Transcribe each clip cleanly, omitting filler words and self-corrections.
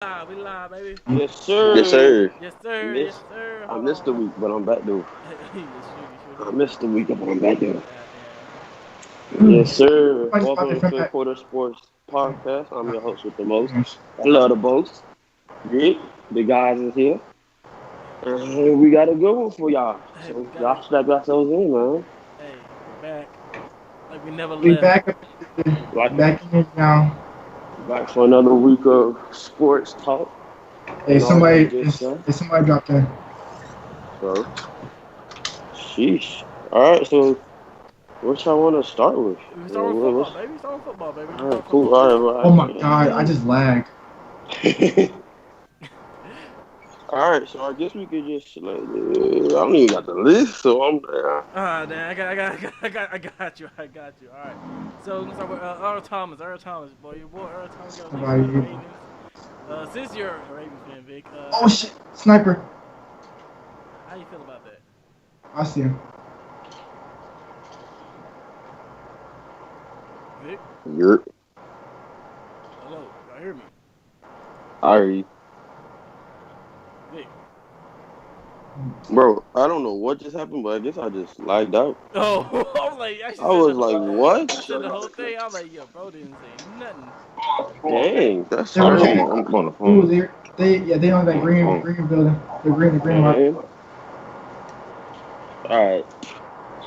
We live, baby. Yes, Yes, sir. sir. Yes, I sir. Yes, missed, sir. I Hold missed the on. week, but I'm back though. You sure I did. missed the week, but I'm back though. Goddamn. Yes, sir. I just bought Welcome the to front Fifth pack. Quarter Sports Podcast. I'm your host with the most. I love the boast. Rick, the guys is here. And we got a good one for y'all. Hey, we So got y'all it. strap yourselves in, man. Hey, we're back. Like we never We left. back up, Like back in it now. back for another week of sports talk Hey, and all that somebody, good stuff. somebody dropped in. So, sheesh. All right, so what y'all want to start with? We start with football, What's baby. We start with football, baby. We all right, talk cool. football. All right, Oh my god, I well, just lagged. all right, so I guess we could just like I don't even got the list, so I'm Damn, I got you. I got you. All right. So we're gonna start with Earl Thomas. Earl Thomas, boy, your boy Earl Thomas got released by the Somebody. Ravens. Since you're a Ravens fan, Vic, Oh shit, sniper. how you feel about that, I see him. Vic? You're Hello, y'all hear me, Ari. Vic? bro. I don't know what just happened, but I guess I just lagged out. Oh, I was like, I actually I said the was whole. like, I what? said the whole thing. I was like, yo, bro didn't say nothing. Dang, that's They were. crazy, I'm on the Ooh, phone. they on I'm that on the phone. green building, the green lot. man. All right,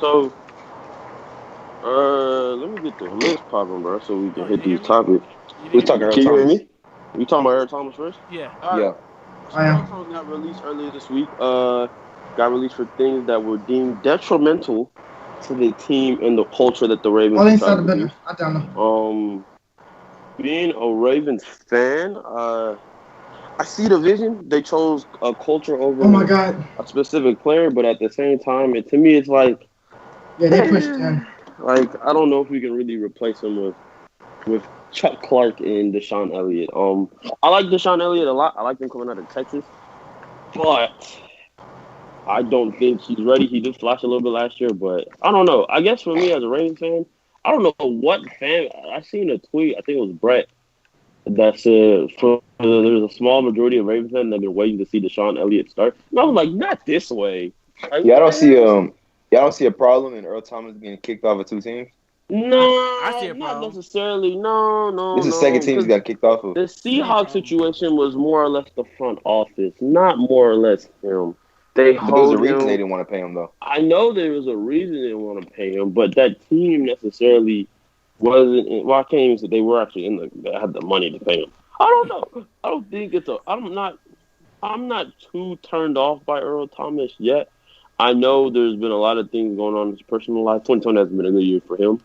so let me get the list popping, bro, so we Oh, can you hit didn't hear these me? topics. You didn't We hear me? talking Earl Can you hear Thomas? me? You talking about Eric Thomas first? Yeah. All right. Yeah. So I Earl am. Thomas got released earlier this week. Got released for things that were deemed detrimental to the team and the culture that the Oh, Ravens they are trying inside to the building. produce. I down them. Being a Ravens fan, I see the vision. They chose a culture Oh my over god. a specific player, but at the same time, to me, it's like, Yeah, they pushed in. eh, like I don't know if we can really replace him with Chuck Clark and Deshaun Elliott. I like Deshaun Elliott a lot. I like him coming out of Texas, but I don't think he's ready. He did flash a little bit last year, but I don't know. I guess for me as a Ravens fan, I don't know what fan. I seen a tweet. I think it was Brett that said there's a small majority of Ravens fans that have been waiting to see Deshaun Elliott start. And I was like, not this way. Like, Yeah, I what don't the see hell? y'all don't see a problem in Earl Thomas getting kicked off of two teams. I see No, a not problem. necessarily. No, This no, is the second no. team he's Because got kicked off of. the I see a Seahawks problem. situation was more or less the front office, not more or less him. They But there was a hold reason they him. didn't want to pay him though. I know there was a reason they didn't want to pay him, but that team necessarily wasn't. Well, I can't even say they were actually in the. They had the money to pay him. I don't know. I don't think it's a. I'm not. I'm not too turned off by Earl Thomas yet. I know there's been a lot of things going on in his personal life. 2020 has been a good year for him.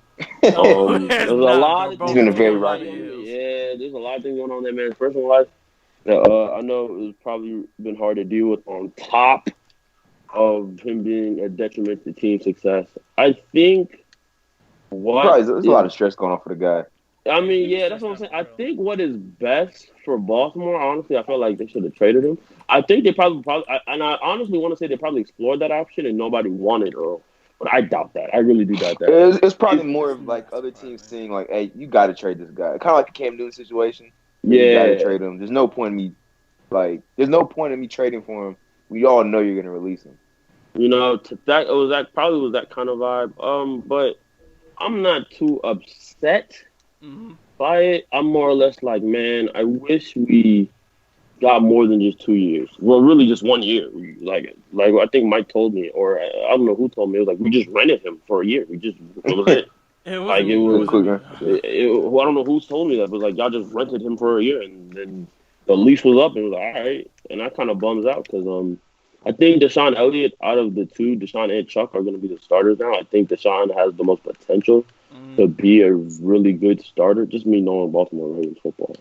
No, it There's has a not, lot bro. of He's Both things been a going very still a on lot in of rocky that year. man. L's. Yeah, there's a lot of things going on in that man's personal life that I know it's probably been hard to deal with on top of him being a detriment to team success. I think what Probably there's a lot is of stress going on for the guy. I Yeah, mean, he was yeah, that's stressed what I'm out saying. for I real. think what is best for Baltimore, honestly, I feel like they should have traded him. I think they and I honestly want to say they probably explored that option and nobody wanted Earl. But I doubt that. I really do doubt that. It's If, probably more That's of like not other teams surprising. seeing like, hey, you got to trade this guy. Kind of like the Cam Newton situation. Yeah, you got to yeah, trade him. There's no point in me there's no point in me trading for him. We all know you're gonna release him. that it was that probably was that kind of vibe. But I'm not too upset Mm-hmm. by it. I'm more or less like, man, I wish we got more than just 2 years. Well, really, just 1 year. Like I think Mike told me, or I don't know who told me. It was like we just rented him for a year. It was it. It Like wasn't it me. It Pretty was. wasn't quick, me. huh? I don't know who told me that, but like y'all just rented him for a year, and then the lease was up, and it was like, all right. And that kind of bums out because I think Deshaun Elliott out of the two, Deshaun and Chuck are going to be the starters now. I think Deshaun has the most potential Mm-hmm. to be a really good starter. Just me knowing Baltimore Ravens football.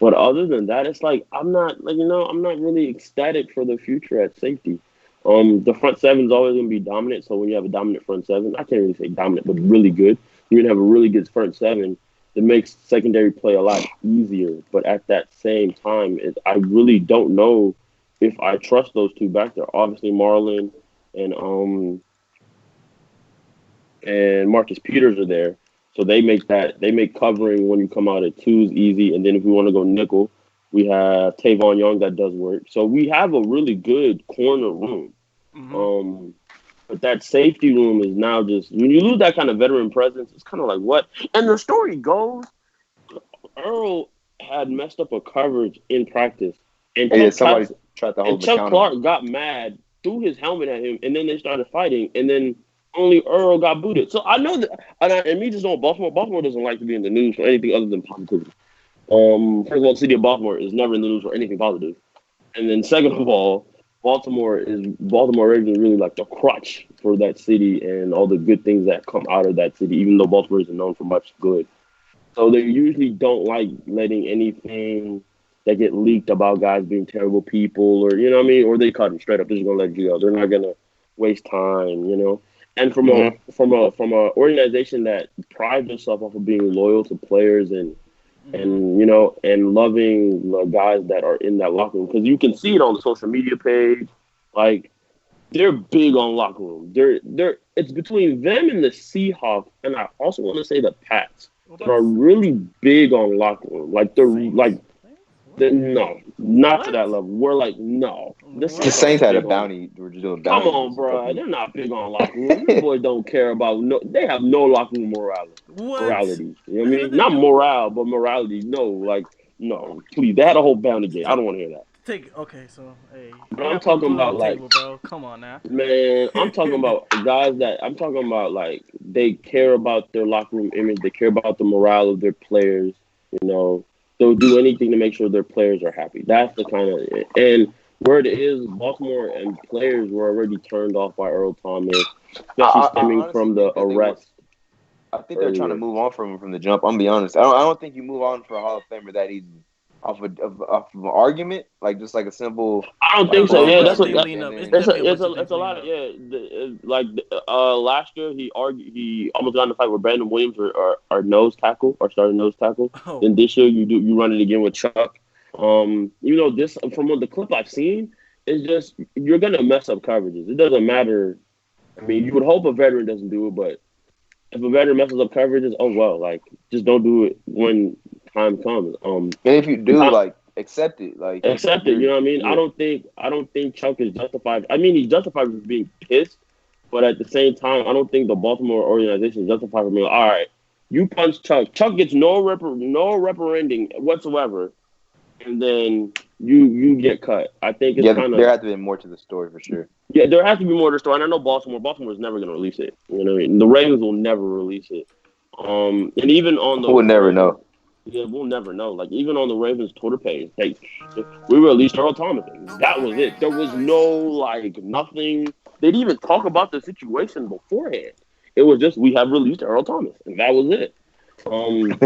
But other than that, it's like I'm not really ecstatic for the future at safety. The front seven is always going to be dominant. So when you have a dominant front seven, I can't really say dominant, but really good. You're going to have a really good front seven. It makes secondary play a lot easier. But at that same time, I really don't know if I trust those two back there. Obviously, Marlon and Marcus Peters are there. So they make covering when you come out at twos easy. And then if we want to go nickel, We have Tavon Young that does work. So we have a really good corner room. Mm-hmm. But that safety room is now just when you lose that kind of veteran presence, it's kind of like what? And the story goes, Earl had messed up a coverage in practice, and Yeah, somebody tried to hold him Chuck accountable. Clark got mad, threw his helmet at him, and then they started fighting, and then only Earl got booted. So I know that, and me just knowing Baltimore. Baltimore doesn't like to be in the news for anything other than positivity. First of all, the city of Baltimore is never in the news for anything positive. And then second of all, Baltimore Ravens really like the crutch for that city and all the good things that come out of that city, even though Baltimore isn't known for much good. So they usually don't like letting anything that get leaked about guys being terrible people or you know what I mean, or they cut them straight up. They're just gonna let you go. They're not gonna waste time, you know. And from a organization that prides itself off of being loyal to players and you know, and loving the guys that are in that locker room because you can see it on the social media page. Like they're big on locker room. They're it's between them and the Seahawks, and I also want to say the Pats What that about are really big on locker room. Like they're Saints? like no, not to What? that level. We're like no, the What? The Saints aren't Saints had a big on. bounty. They were just doing Come bounties on, a couple bro. years. They're not big on locker room. Them boys don't care about no. They have no locker room morality. What? Morality. You know what I Yeah, mean? they Not do. morale, but morality. No, like no. Please, they had a whole bounty game. I Take, don't want to hear that. okay, so hey, But they I'm gotta put talking food on about the like, table, bro. Come on now. man. I'm talking about guys that I'm talking about like they care about their locker room image. They care about the morale of their players. You know, they'll do anything to make sure their players are happy. That's the kind of and where it is, Baltimore and players were already turned off by Earl Thomas, especially I stemming honestly from the think that they were. arrest I think they're trying to earlier. move on from him from the jump. I'm gonna be honest. I don't think you move on for a Hall of Famer that easy off of an argument, like just like a simple I don't like think so. It's Yeah, bump a that's and what. logistics then That, lean and up. It's then definitely a it's a logistics lot lean of up. yeah. Like last year he almost got in a fight with Brandon Williams or nose tackle or starting nose tackle. Oh, Then this year you run it again with Chuck. You know this from what the clip I've seen is just you're gonna mess up coverages. It doesn't matter. I mean, you would hope a veteran doesn't do it, but if a veteran messes up coverages, oh well. Like just don't do it when time comes. and if you do, like accept it. Like Accept it. You you're know what I mean? yeah. I don't think Chuck is justified. I mean, he's justified for being pissed, but at the same time, I don't think the Baltimore organization is justified for being like, all right, you punch Chuck. Chuck gets no reprimanding whatsoever, and then you get cut. I think it's Yeah, kind there of has to be more to the story for sure. yeah. There has to be more to the story. And I know Baltimore's never going to release it. You know what I mean? The Ravens will never release it. And even on Who the would never know? yeah, we'll never know. Like even on the Ravens Twitter page, we released Earl Thomas. And that was it. There was no like nothing. They didn't even talk about the situation beforehand. It was just we have released Earl Thomas, and that was it.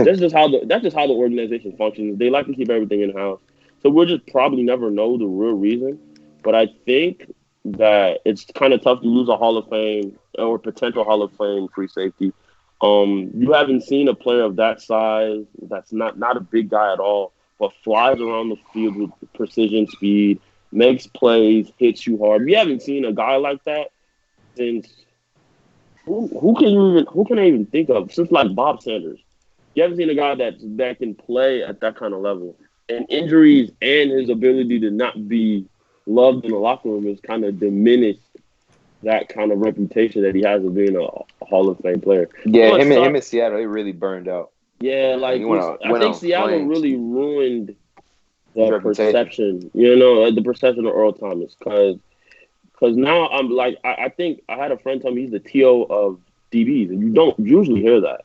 That's just how the organization functions. They like to keep everything in house, so we'll just probably never know the real reason. But I think that it's kind of tough to lose a Hall of Fame or potential Hall of Fame free safety. You haven't seen a player of that size that's not a big guy at all, but flies around the field with precision, speed, makes plays, hits you hard. We haven't seen a guy like that since who can I even think of since like Bob Sanders. You haven't seen a guy that can play at that kind of level. And injuries and his ability to not be loved in the locker room has kind of diminished that kind of reputation that he has of being a Hall of Fame player. Yeah, What him in sucks? Seattle, he really burned out. Yeah, Like like he I went think on Seattle flames. really ruined His the reputation. perception. You know, the perception of Earl Thomas because now I'm like I think I had a friend tell me he's the TO of DBs, and you don't usually hear that.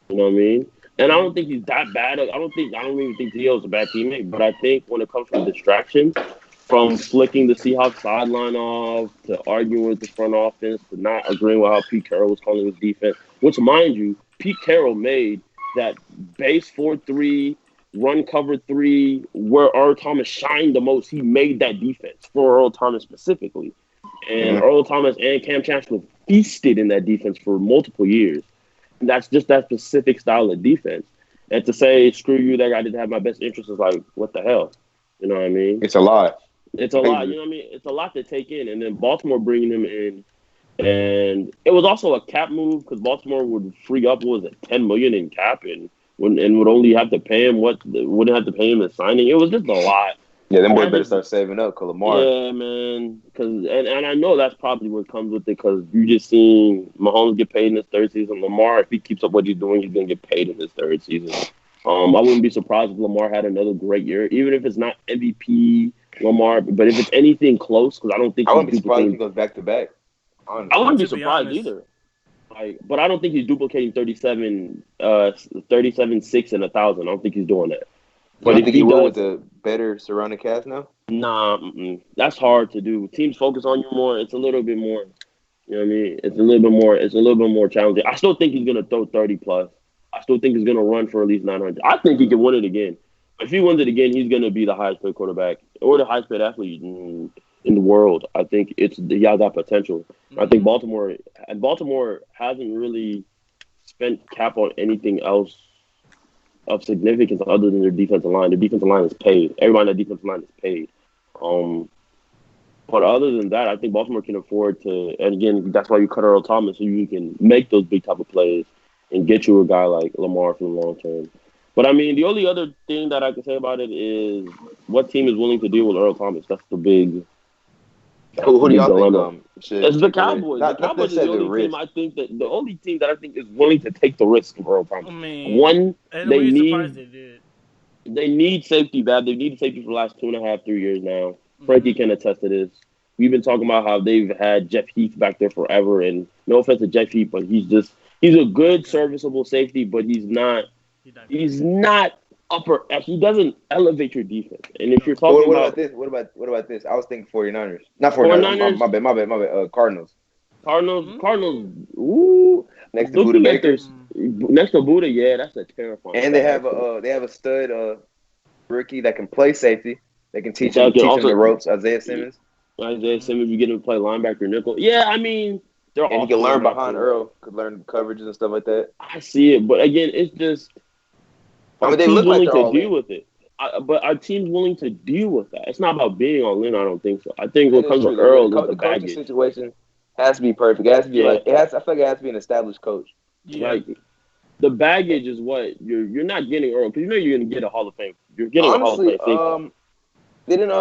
You know what I mean? And I don't think he's that bad. I don't even think T.O. is a bad teammate. But I think when it comes from distraction, from flicking the Seahawks sideline off to arguing with the front office to not agreeing with how Pete Carroll was calling his defense, which, mind you, Pete Carroll made that base 4-3, run cover 3, where Earl Thomas shined the most. He made that defense for Earl Thomas specifically. And Mm-hmm. Earl Thomas and Cam Chancellor feasted in that defense for multiple years. And that's just that specific style of defense. And to say, screw you, that guy didn't have my best interest is like, what the hell? You know what I mean? It's a lot. It's It's a lot. crazy. You know what I mean? It's a lot to take in. And then Baltimore bringing him in, and it was also a cap move because Baltimore would free up what was it, $10 million in cap, and and would only have to pay him wouldn't have to pay him in signing. It was just a lot. Yeah, them boys I better just- start saving up, cause Lamar. Yeah, man. And I know that's probably what comes with it because you just seen Mahomes get paid in his third season. Lamar, if he keeps up what he's doing, he's gonna get paid in his third season. I wouldn't be surprised if Lamar had another great year, even if it's not MVP Lamar. But if it's anything close, because I don't think I wouldn't he's be surprised if he duplicating. goes back to back. I Honestly, wouldn't be To be surprised honest. either. But I don't think he's duplicating 37, 6 and 1,000. I don't think he's doing that. you But don't if think he he will does, with the better surrounding cast now? nah, that's hard to do. Teams focus on you more. It's a little bit more. You know what I mean? It's a little bit more. It's a little bit more challenging. I still think he's gonna throw 30 plus. I still think he's gonna run for at least 900. I think he can win it again. If he wins it again, he's gonna be the highest paid quarterback or the highest paid athlete in the world. I think he has that potential. I think Baltimore hasn't really spent cap on anything else of significance other than their defensive line. Their defensive line is paid. Everybody on the defensive line is paid. But other than that, I think Baltimore can afford to. And again, that's why you cut Earl Thomas so you can make those big type of plays and get you a guy like Lamar for the long term. But I mean, the only other thing that I can say about it is what team is willing to deal with Earl Thomas. That's the big. Who do y'all dilemma. think should It's the take the risk? Cowboys. Not The Cowboys is the necessarily only risk. team I think the only team that I think is willing to take the risk of Earl Thomas. I mean, One, and they we're surprised need they did. they need safety bad. They've needed safety for the last 2.5, 3 years now. Frankie can attest to this. We've been talking about how they've had Jeff Heath back there forever, and no offense to Jeff Heath, but he's a good serviceable safety, but he's not upper. He doesn't elevate your defense. And if you're talking What about about this? What about this? I was thinking 49ers. Not 49ers. 49ers? My bad. Cardinals. Cardinals, ooh, Next to Buda looking at Baker. this next to Buda, yeah, that's a terrifying. And they have a stud rookie that can play safety. They can teach him also- the ropes. Isaiah Simmons. Isaiah Simmons, you get him to play linebacker nickel. Yeah, I mean, they're And he all can learn enough behind to- Earl. Could learn coverages and stuff like that. I see it, but again, it's just I mean, our they team's look like willing they're to all deal in. with it. But our team's willing to deal with that. It's not about being all in. I don't think so. I think what comes with Earl is the the coaching baggage. situation has to be perfect. It has to be Yeah. I feel like it has to be an established coach. Yeah. Like the baggage is what you're not getting Earl because you know you're gonna get a Hall of Fame. You're getting a Hall of Honestly, Fame. didn't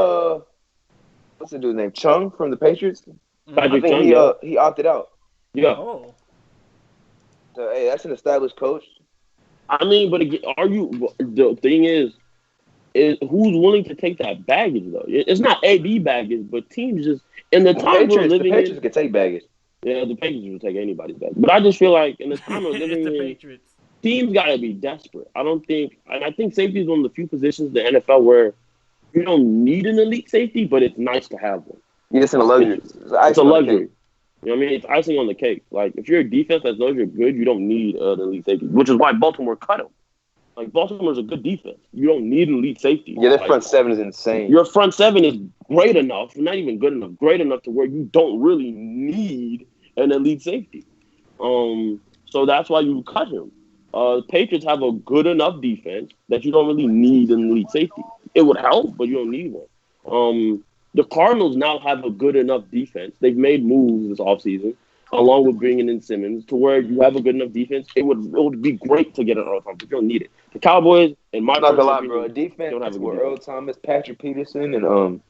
what's the dude's name? Chung from the Patriots. I Patrick think Chung, he opted out. yeah. Oh. So hey, that's an established coach. I mean, but again, the thing is who's willing to take that baggage though? It's not AD baggage, but teams just in the time we're The living Patriots in. can take baggage. Yeah, the Patriots will take anybody's baggage, but I just feel like in the time we're It's living the in, Patriots. teams gotta be desperate. I think safety is one of the few positions in the NFL where you don't need an elite safety, but it's nice to have one. Yeah, it's a luxury. It's a luxury. You know what I mean? It's icing on the cake. Like if you're a defense that knows you're good, you don't need an elite safety, which is why Baltimore cut him. Like Baltimore's a good defense. You don't need an elite safety. Yeah, their Like, front seven is insane. your front seven is great enough, not even good enough, great enough to where you don't really need an elite safety. So that's why you cut him. Patriots have a good enough defense that you don't really need an elite safety. It would help, but you don't need one. The Cardinals now have a good enough defense. They've made moves this offseason, along with bringing in Simmons, to where you have a good enough defense. It would be great to get an Earl Thomas, but you don't need it. The Cowboys, in my Not gonna personal lie, opinion, bro. Defense don't have a good with defense. Earl Thomas, Patrick Peterson, and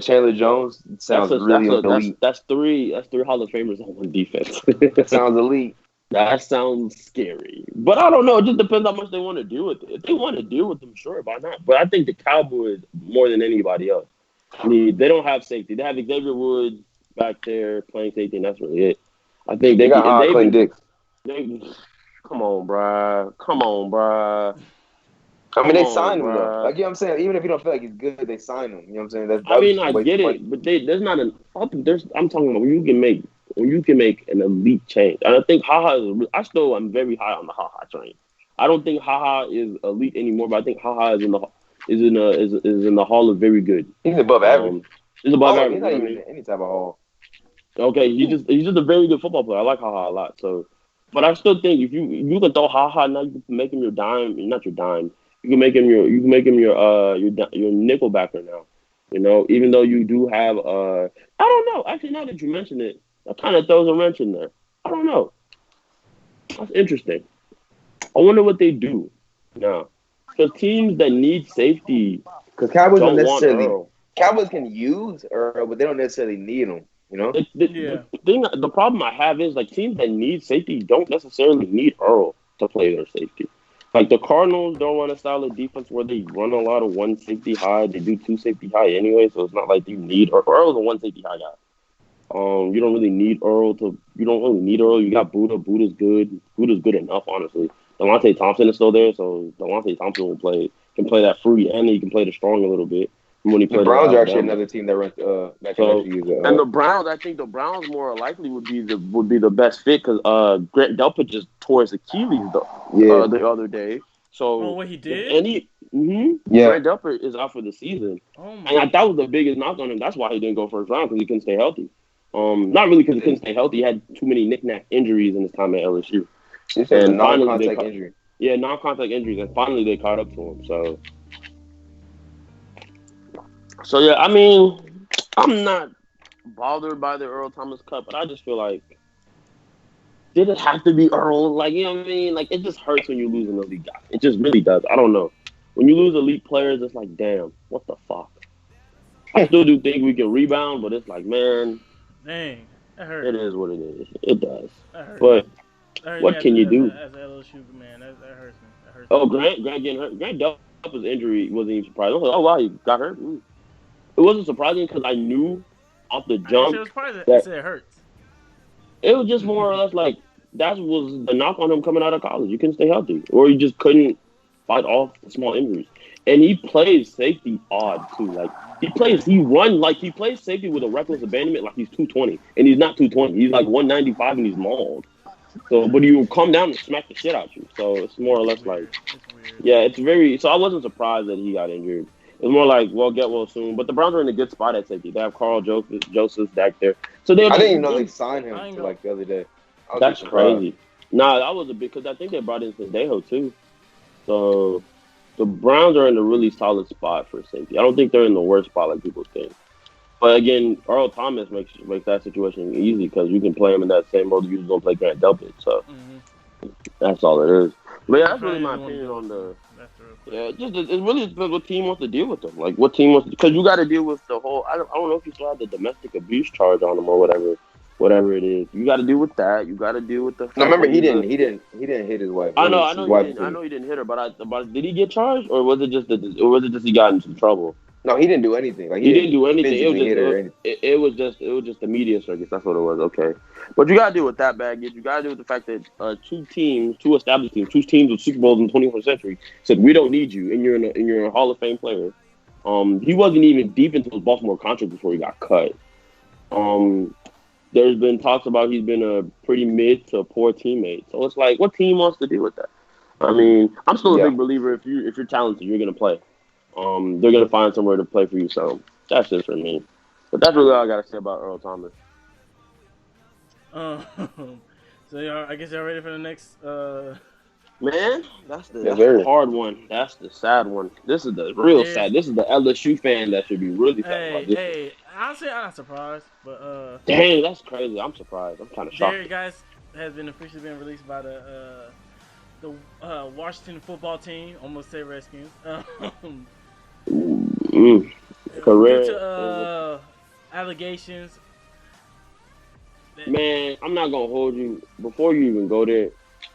Chandler Jones sounds really elite. That's three Hall of Famers on one defense. That sounds elite. That sounds scary. But I don't know. It just depends how much they want to deal with it. If they want to deal with them, sure, why not? But I think the Cowboys, more than anybody else, they don't have safety. They have Xavier Woods back there playing safety, and that's really it. I think They got Clayton Dix. Come on, bruh. I mean, they signed him though. Like you know what I'm saying, even if you don't feel like he's good, they signed him. You know what I'm saying? I get it, but there's not an up. I'm talking about when you can make an elite change. And I think I still am very high on the HaHa train. I don't think HaHa is elite anymore, but I think HaHa is in the hall of very good. He's above average. He's above average. He's not even in any type of hall. Okay, he's just a very good football player. I like HaHa a lot. So, but I still think if you can throw HaHa now, you can make him your dime. Not your dime. You can make him your nickel backer now. You know, even though you do have I don't know. Actually, now that you mention it, that kind of throws a wrench in there. I don't know. That's interesting. I wonder what they do now. Because teams that need safety Because Cowboys don't don't want necessarily. Earl. Cowboys can use Earl, but they don't necessarily need him. You know. Yeah. The problem I have is like teams that need safety don't necessarily need Earl to play their safety. Like the Cardinals don't run a style of defense where they run a lot of one safety high. They do two safety high anyway, so it's not like you need Earl's a one safety high guy. You don't really need Earl to. You don't really need Earl. You got Buddha. Buddha's good. Buddha's good enough, honestly. Devontae Thompson is still there, so Devontae Thompson can play that free, and he can play the strong a little bit. From when he The played Browns at are actually Alabama. another team that runs. That can So, actually use it. and the Browns, I think the Browns more likely would be the best fit because Grant Delpit just tore his Achilles the other day. So Oh, what he did? Grant Delpit is out for the season, Oh my. and that was the biggest knock on him. That's why he didn't go first round because he couldn't stay healthy. Not really because he couldn't stay healthy. He had too many knick-knack injuries in his time at LSU. It's a non-contact injury. Yeah, non-contact injuries, and finally they caught up to him. So yeah, I mean, I'm not bothered by the Earl Thomas cut, but I just feel like, did it have to be Earl? Like, you know what I mean? Like, it just hurts when you lose an elite guy. It just really does. I don't know. When you lose elite players, it's like, damn, what the fuck? I still do think we can rebound, but it's like, man, Dang, that hurt. it is what it is. It does. That hurt. But That hurt what me can you do? As an LSU man, that hurts me. That hurts Oh, me. Grant getting hurt. Grant Delpit's injury wasn't even surprising. I was like, oh, wow, he got hurt. Ooh. It wasn't surprising because I knew off the jump. It was probably that it hurts. it was just more or less like that was the knock on him coming out of college. You couldn't stay healthy, or you just couldn't fight off the small injuries. And he plays safety odd too. Like he plays safety with a reckless abandonment, like he's 220, and he's not 220. He's like 195, and he's mauled. So, but he will come down and smack the shit out you. So it's more or less like, yeah, it's very. So I wasn't surprised that he got injured. It's more like, well, get well soon. But the Browns are in a good spot at safety. They have Carl Joseph back there. So I didn't even know they signed him until like the other day. That's crazy. Nah, that was a big because I think they brought in Sendejo too. So the Browns are in a really solid spot for safety. I don't think they're in the worst spot like people think. But again, Earl Thomas makes that situation easy because you can play him in that same role you was gonna play Grant Delpit. So that's all it is. But yeah, that's really my opinion on the. Yeah, it really depends what team wants to deal with them. Like what team wants because you got to deal with the whole. I don't know if you still have the domestic abuse charge on them or whatever it is. You got to deal with that. You got to deal with the. No, remember he didn't hit his wife. I know he didn't hit her, but did he get charged or was it just he got into trouble? No, he didn't do anything. Like he didn't do anything. It was just the media circus. That's what it was. Okay, but you gotta deal with that baggage. You gotta deal with the fact that two established teams, two teams with Super Bowls in the 21st century said we don't need you, and you're a Hall of Fame player. He wasn't even deep into his Baltimore contract before he got cut. There's been talks about he's been a pretty mid to poor teammate. So it's like, what team wants to deal with that? I mean, I'm still a big believer if you're talented, you're gonna play. They're gonna find somewhere to play for you. So that's it for me. But that's really all I gotta say about Earl Thomas. So I guess y'all ready for the next? Man, that's the hard one. That's the sad one. This is the real sad. This is the LSU fan that should be really sad about this. Hey, honestly, I'm not surprised, but dang, that's crazy. I'm surprised. I'm kind of shocked. Jerry, guys, has officially been released by the Washington football team. Almost say Redskins. Correct. Due to allegations. Man, I'm not gonna hold you. Before you even go there,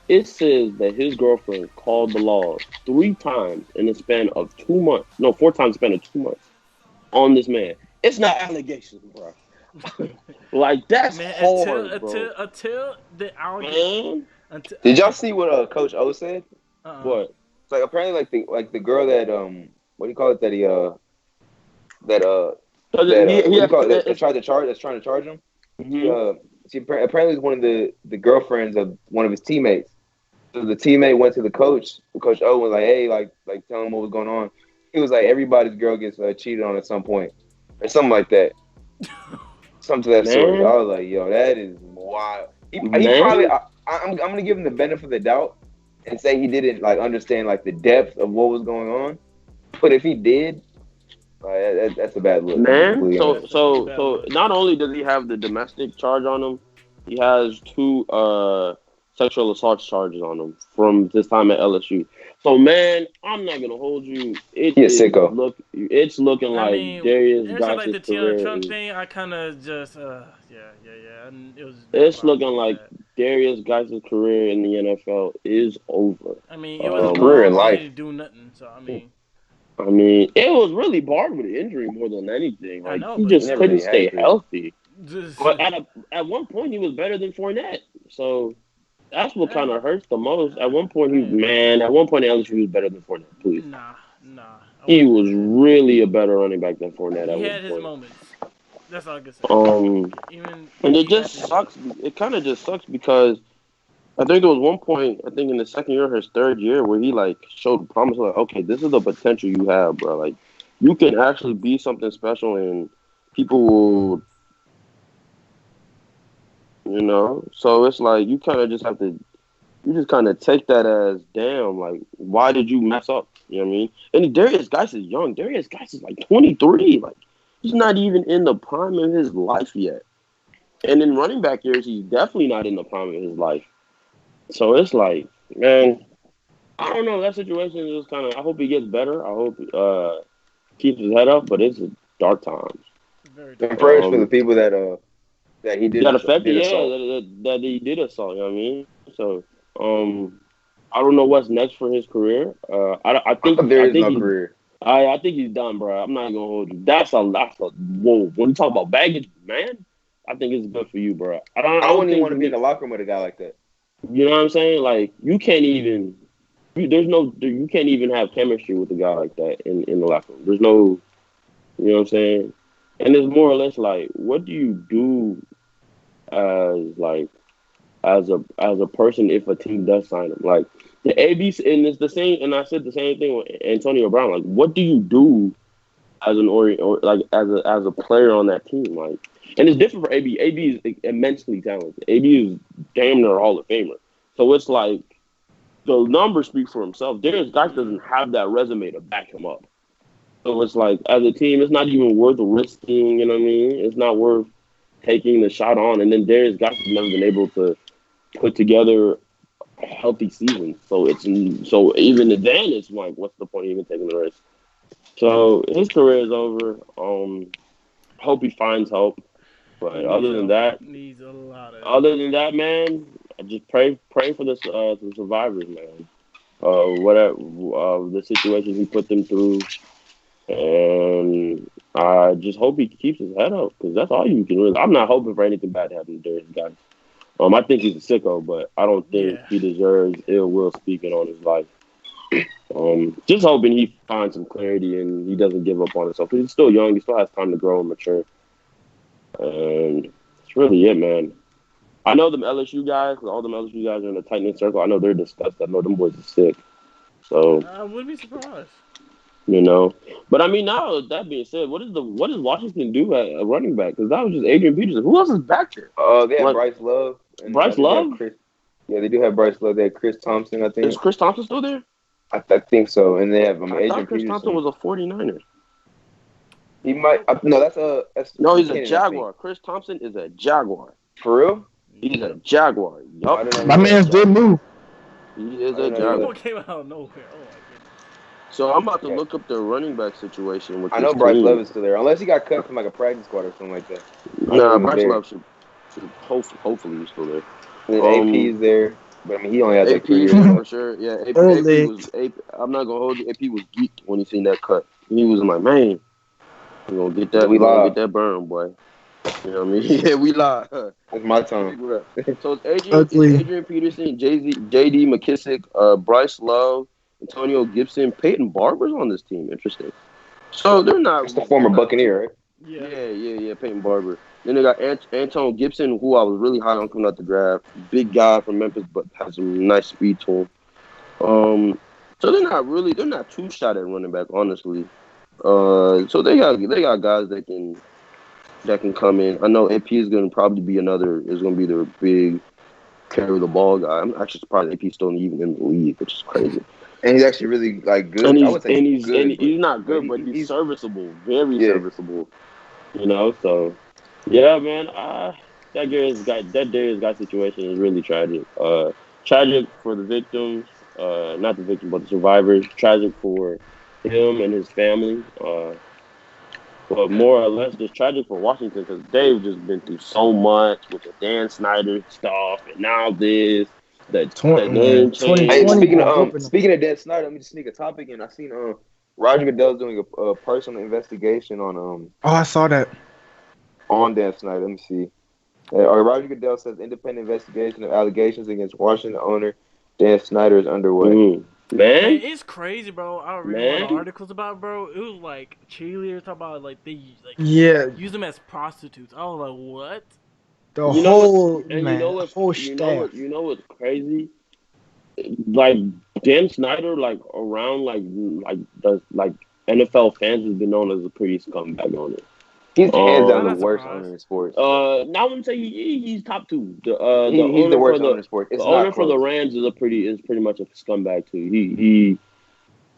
it says that his girlfriend called the laws 3 times in the span of 2 months. No, 4 times in the span of 2 months on this man. It's not allegations, bro. Like that's hard, bro. Until the argument. Did y'all see what Coach O said? What? It's like apparently like the girl that what do you call it that that's trying to charge him. Mm-hmm. She apparently is one of the girlfriends of one of his teammates. So the teammate went to the coach. Coach O was like, "Hey, like tell him what was going on." He was like, "Everybody's girl gets cheated on at some point, or something like that." Something to that sort. I was like, "Yo, that is wild." He probably. I'm gonna give him the benefit of the doubt and say he didn't like understand like the depth of what was going on. But if he did, that's a bad look. Man, so not only does he have the domestic charge on him, he has 2 sexual assault charges on him from his time at LSU. So man, I'm not gonna hold you. He a sicko. It's looking I like mean, Darius ever since like Geis's the Tiana career Trump is. thing, I kind of just yeah, and it was never It's bothered looking me like that. Darius Geis's career in the NFL is over. I mean, it was His a career in ball and he life. didn't do nothing. So I mean, it was really barred with injury more than anything. I Like know, he but He just never couldn't really still, had stay to. healthy. just But at one point, he was better than Fournette. So that's what kind hey, of hurts the most. At one point, hey, at one point, LSU was better than Fournette. Please, nah, I he wouldn't say was that. really a better running back than Fournette at He one had his point. moments. That's all I can say. Um, Even and it he just after he left. sucks. It kind of just sucks because I think there was one point, I think in the second year, his third year, where he like showed promise. Like, okay, this is the potential you have, bro. Like, you can actually be something special, and people will, So it's like you kind of just have to, you just kind of take that as, damn, like, why did you mess up? You know what I mean? And Darius Geis is young. Darius Geis is like 23. Like, he's not even in the prime of his life yet. And in running back years, he's definitely not in the prime of his life. So it's like, man, I don't know. That situation is just kind of. I hope he gets better. I hope keeps his head up. But it's dark times. Very And dark. prayers for the people that he That affected, did yeah, assault. that he did assault. You know what I mean? So, I don't know what's next for his career. There I is think no he's. career. I think he's done, bro. I'm not gonna hold you. That's a whoa. When you talk about baggage, man, I think it's good for you, bro. I I don't wouldn't even think want to you be in need. the locker room with a guy like that. You know what I'm saying? Like you can't even. You can't even have chemistry with a guy like that in the locker room. There's no, you know what I'm saying? And it's more or less like, what do you do as like as a person if a team does sign him? Like the ABC, and it's the same. And I said the same thing with Antonio Brown. Like, what do you do as or like as a player on that team? Like, and it's different for AB. AB is immensely talented. AB is damn near a Hall of Famer. So it's like the numbers speak for himself. Darius Geis doesn't have that resume to back him up. So it's like, as a team, it's not even worth risking. You know what I mean? It's not worth taking the shot on. And then Darius Geis has never been able to put together a healthy season. So even then, it's like, what's the point of even taking the risk? So his career is over. Hope he finds help. He But needs help. Needs a lot of help. other than that, man, I just pray for the survivors, man. Whatever the situations he put them through, and I just hope he keeps his head up because that's all you can really. I'm not hoping for anything bad to happen to Darius Guy. I think he's a sicko, but I don't think Yeah. he deserves ill will speaking on his life. Just hoping he finds some clarity and he doesn't give up on himself. He's still young. He still has time to grow and mature. And that's really it, man. I know them LSU guys, 'cause all them LSU guys are in a tight knit circle. I know they're disgusted. I know them boys are sick. So, I wouldn't be surprised. you know. But I mean, now that being said, what does Washington do at running back? Because that was just Adrian Peterson. Who else is back there? They have Like Bryce Love, and I Bryce think they have Love? Chris. Yeah, they do have Bryce Love. They have Chris Thompson, I Is think. Chris Thompson still there? I think so. And they have I Adrian thought Chris Thompson Peterson. was a 49er. He might. No, that's No, he's a McKinnon, I think. Jaguar. Chris Thompson is a Jaguar. For real? He's a Jaguar. I Yup. didn't My know that. man's did move. He is I a didn't know Jaguar. that. What came out of nowhere? Oh my goodness. So I'm about to Okay. look up the running back situation with I this know Bryce team. Love is still there, unless he got cut from like a practice squad or something like that. I know Nah, he was Bryce there. Love should hopefully he's still there. And then AP is there, but I mean he only has like AP 3 is years there for left. sure. Yeah, Early. I'm not gonna hold you. AP was geeked when he seen that cut. He was like, man, we're gonna get that. We We're gonna live. get that burn, boy. You know what I mean? Yeah, we live. It's my time. So it's Ugly. Adrian Peterson, JD McKissick, Bryce Love, Antonio Gibson, Peyton Barber's on this team. Interesting. So they're not. It's the former Buccaneer, right? Yeah. Yeah. Peyton Barber. Then they got Anton Gibson, who I was really high on coming out the draft. Big guy from Memphis, but has some nice speed to him. So they're not too shot at running back, honestly. So they got guys that can come in. I know AP is going to probably be their big carry the ball guy. I'm actually surprised AP's still even in the league, which is crazy. And he's actually really like good. And I would say he's good, not good, but he's serviceable, very yeah. serviceable. You know, so yeah, man. That Darius guy situation is really tragic. Tragic for the victims, not the victim, but the survivors. Tragic for him and his family. But more or less, just tragic for Washington because they've just been through so much with the Dan Snyder stuff, and now this, the name Hey, change. 2020 been whooping them. speaking of Dan Snyder, let me just sneak a topic in. I seen Roger Goodell's doing a personal investigation Oh, I saw that. on Dan Snyder. Let me see. Roger Goodell says independent investigation of allegations against Washington owner Dan Snyder is underway. Man, Man, it's crazy, bro. I was reading one of the man, articles about, bro. It was like cheerleaders talking about like they like Yeah, use them as prostitutes. I was like, what? the you know what? whole And you know man, the what's whole you know staff. what you know what's crazy? Like Dan Snyder, like around like the like NFL fans has been known as a pretty scumbag owner. He's hands down I'm the not worst surprised. owner in sports. Now I wouldn't say he's top two. The He's the owner for worst owner in sports. the It's owner not for the close. Rams is pretty much a scumbag too. He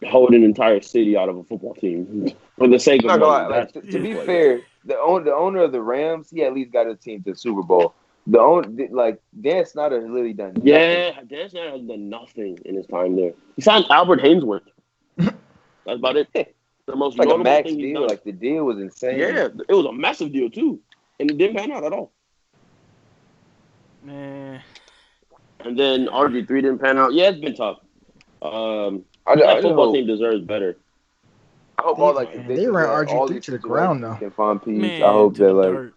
hold an entire city out of a football team for the sake I'm of not gonna money. lie. Like That's to be like, fair, the owner of the Rams, he at least got a team to the Super Bowl. The own like Dan Snyder has literally done nothing. yeah, Dan Snyder has done nothing in his time there. He signed Albert Hainsworth. That's about it. The most It's like a notable max thing he's deal. done. Like the deal was insane. Yeah, it was a massive deal too, and it didn't pan out at all. Man, And then RG3 didn't pan out. Yeah, it's been tough. I That just football hope, team deserves better. I hope They, all like the man, they victims ran of all RG3 these to the ground situations though. can find peace. man, I hope to that the like dirt.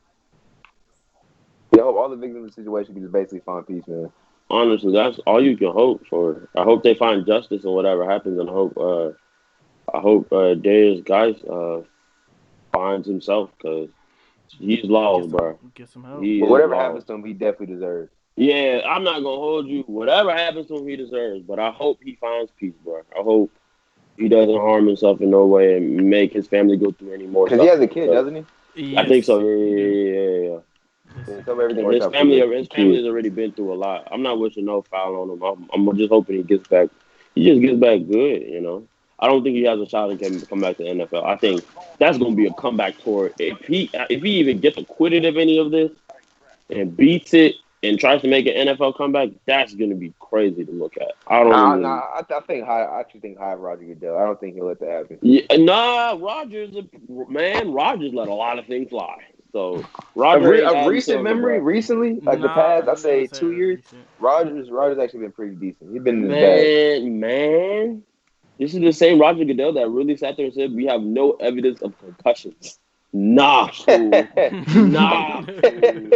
I hope all the victims of the situation can just basically find peace, man. Honestly, that's all you can hope for. I hope they find justice in whatever happens, and I hope Darius Guys finds himself because he's lost, bro. Get some help. He But is whatever happens lost. to him, he definitely deserves. Yeah, I'm not gonna hold you. Whatever happens to him, he deserves. But I hope he finds peace, bro. I hope he doesn't harm himself in no way and make his family go through any more Because he has a suffering. kid, 'Cause doesn't he? I think Yes, so. he do. Yeah. Yes, Yeah, he so do. everything And works out for the his family kid. has already been through a lot. I'm not wishing no foul on him. I'm just hoping he gets back. He just gets back good, you know. I don't think he has a shot to come back to the NFL. I think that's going to be a comeback tour. If he even gets acquitted of any of this and beats it and tries to make an NFL comeback, that's going to be crazy to look at. I don't Nah, even. I think high. I actually think high of Roger Goodell. I don't think he'll let that happen. Yeah, nah, Rogers let a lot of things fly. So Roger ain't Of had recent himself a memory, bro. recently, like the Nah, past, I I say wouldn't say 2 years, recent. Rogers actually been pretty decent. He's been in his bag. Man, this is the same Roger Goodell that really sat there and said we have no evidence of concussions. Nah, fool. Nah, fool.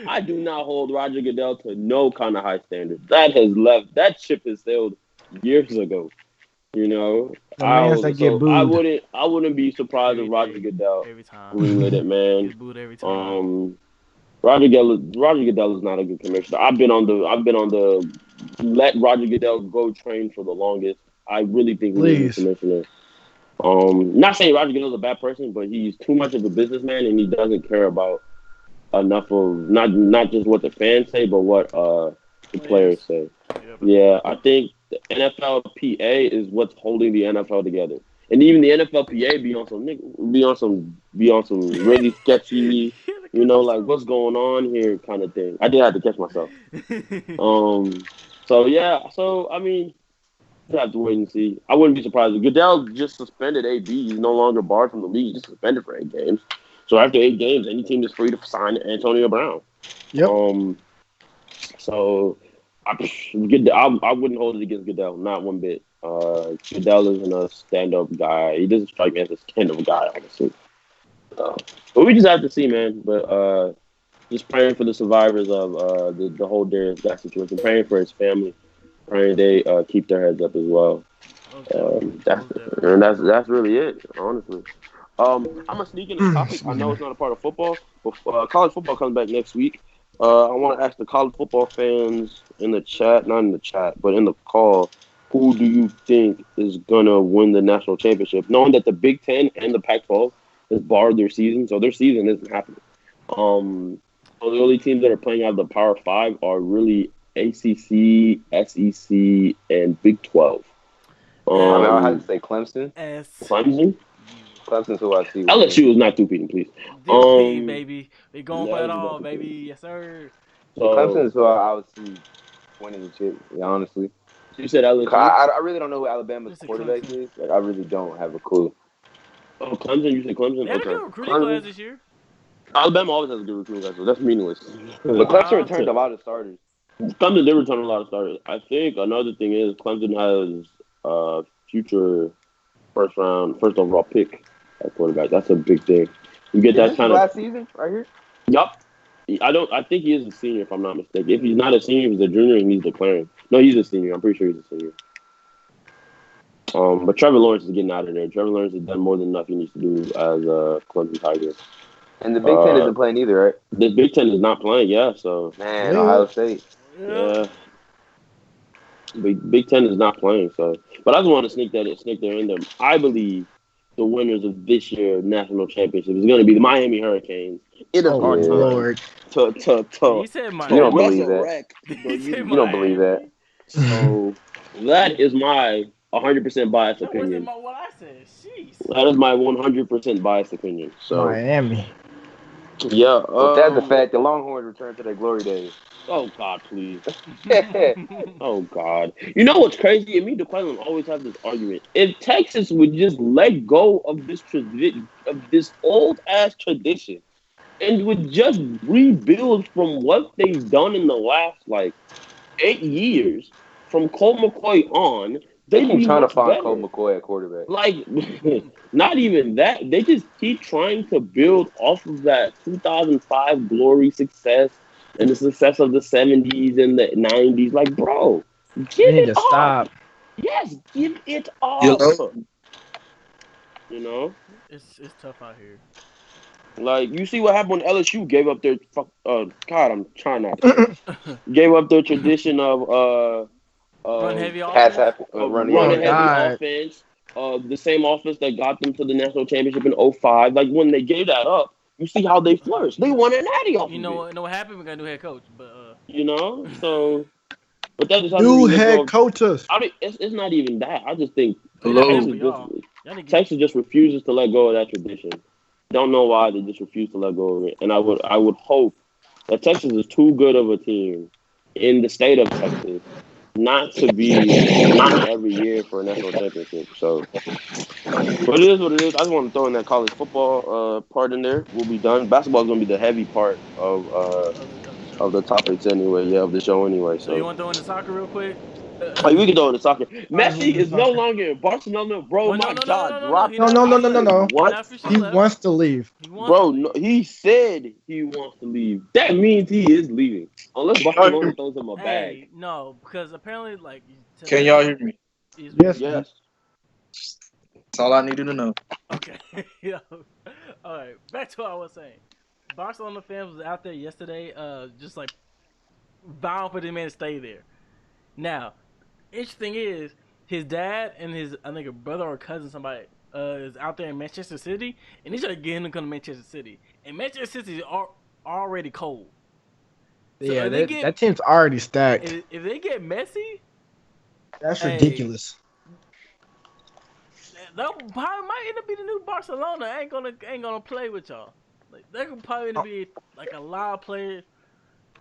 I do not hold Roger Goodell to no kind of high standard. That ship has sailed years ago. You know, The mans that get booed. I wouldn't be surprised if Every Roger day, Goodell every time. greenlit it, man. Get booed every time. Roger Goodell is not a good commissioner. I've been on the let Roger Goodell go train for the longest. I really think we need a new Please. commissioner. Not saying Roger Goodell's a bad person, but he's too much of a businessman and he doesn't care about enough of not just what the fans say, but what the players say. Yep. Yeah, I think the NFLPA is what's holding the NFL together. And even the NFLPA be on some really sketchy, like what's going on here kind of thing. I did have to catch myself. So yeah, I mean, you have to wait and see. I wouldn't be surprised if Goodell just suspended AB. He's no longer barred from the league. He's suspended for 8 games. So after 8 games, any team is free to sign Antonio Brown. Yep. So I wouldn't hold it against Goodell, not one bit. Goodell isn't a stand-up guy. He doesn't strike me as a stand-up guy, honestly. But we just have to see, man. But just praying for the survivors of the whole Darius Guy situation. Praying for his family. Praying they keep their heads up as well. That's really it, honestly. I'm gonna sneak in a topic. I know it's not a part of football, but college football comes back next week. I want to ask the college football fans in the chat, not in the chat, but in the call, who do you think is gonna win the national championship? Knowing that the Big Ten and the Pac-12 has barred their season, so their season isn't happening. So the only teams that are playing out of the Power Five are really ACC, SEC, and Big 12. I had to say Clemson. Clemson. Clemson's who I see. LSU is not two-peating, please. Baby. We going for it all, baby. Yes, sir. So Clemson's who I would see winning the chip. Yeah, honestly. You said LSU? I really don't know who Alabama's This is quarterback Clemson. is. Like, I really don't have a clue. Oh, Clemson. You said Clemson. They had a Okay. good recruiting class this year. Alabama always has a good recruiting class, so that's meaningless. But Clemson returned a lot of starters. Clemson did return a lot of starters. I think another thing is Clemson has future first overall pick at quarterback. That's a big thing. You get that kind of last season right here. Yup. I think he is a senior if I'm not mistaken. If he's not a senior, he's a junior and he's declaring. No, he's a senior. I'm pretty sure he's a senior. But Trevor Lawrence is getting out of there. Trevor Lawrence has done more than enough he needs to do as a Clemson Tiger. And the Big Ten isn't playing either, right? The Big Ten is not playing, yeah. So man, Ohio State. Yeah. Big Ten is not playing, so. But I just want to sneak there in there. I believe the winners of this year's national championship is going to be the Miami Hurricanes. It is our time Lord. He said Miami. You don't believe that. You don't believe that. So that is my 100% biased opinion. That wasn't what I said. Jeez. That is my 100% biased opinion. So Miami. yeah. That's the fact. The Longhorns return to their glory days. Oh God, please. Oh God. You know what's crazy? And me and DeQuellen always have this argument. If Texas would just let go of this old ass tradition, and would just rebuild from what they've done in the last 8 years, from Colt McCoy on, they keep trying to find Colt McCoy at quarterback. Not even that. They just keep trying to build off of that 2005 glory success and the success of the 70s and the 90s. Like, bro, give it up. Stop. Yes, give it up. You know? It's tough out here. Like, you see what happened when LSU gave up their God, I'm trying not to. Gave up their tradition of run heavy offense. Run heavy offense. The same offense that got them to the national championship in 2005. Like, when they gave that up, you see how they flourished. They won an natty off. You know what happened? We got a new head coach, but you know, so. But that just new head coaches. I mean, it's not even that. I just think Texas just refuses to let go of that tradition. Don't know why they just refuse to let go of it. And I would hope that Texas is too good of a team in the state of Texas not to be every year for a national championship. So, but it is what it is. I just want to throw in that college football part in there. We'll be done. Basketball is going to be the heavy part of the topics anyway. Yeah, of the show anyway. So you want to throw in the soccer real quick? We can throw in the soccer. Messi is no longer in Barcelona, bro. My God, no. What? He wants to leave. He said he wants to leave. That means he is leaving, unless Barcelona throws him a bag. No, because apparently, can y'all hear me? Yes. That's all I needed to know. Okay. All right. Back to what I was saying. Barcelona fans was out there yesterday, just vowing for this man to stay there. Now, interesting is his dad and his I think a brother or cousin somebody is out there in Manchester City, and they try to get him to come to Manchester City. And Manchester City is already cold. So yeah, that team's already stacked. If they get Messi, that's ridiculous. That probably might end up being the new Barcelona. I ain't gonna play with y'all. That could probably end up be a loud player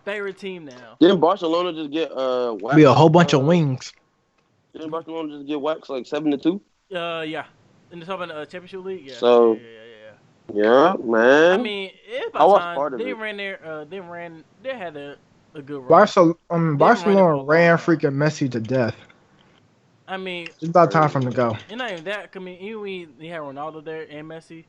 favorite team now. Didn't Barcelona just get be a whole bunch of wings? Didn't Barcelona just get waxed 7-2? Yeah. In the championship league. Yeah. So yeah, man. I mean, it's about time. They ran there. They had a good run. Barcelona ran freaking Messi to death. I mean, it's about time for him to go. And not even that. I mean, even when they had Ronaldo there and Messi.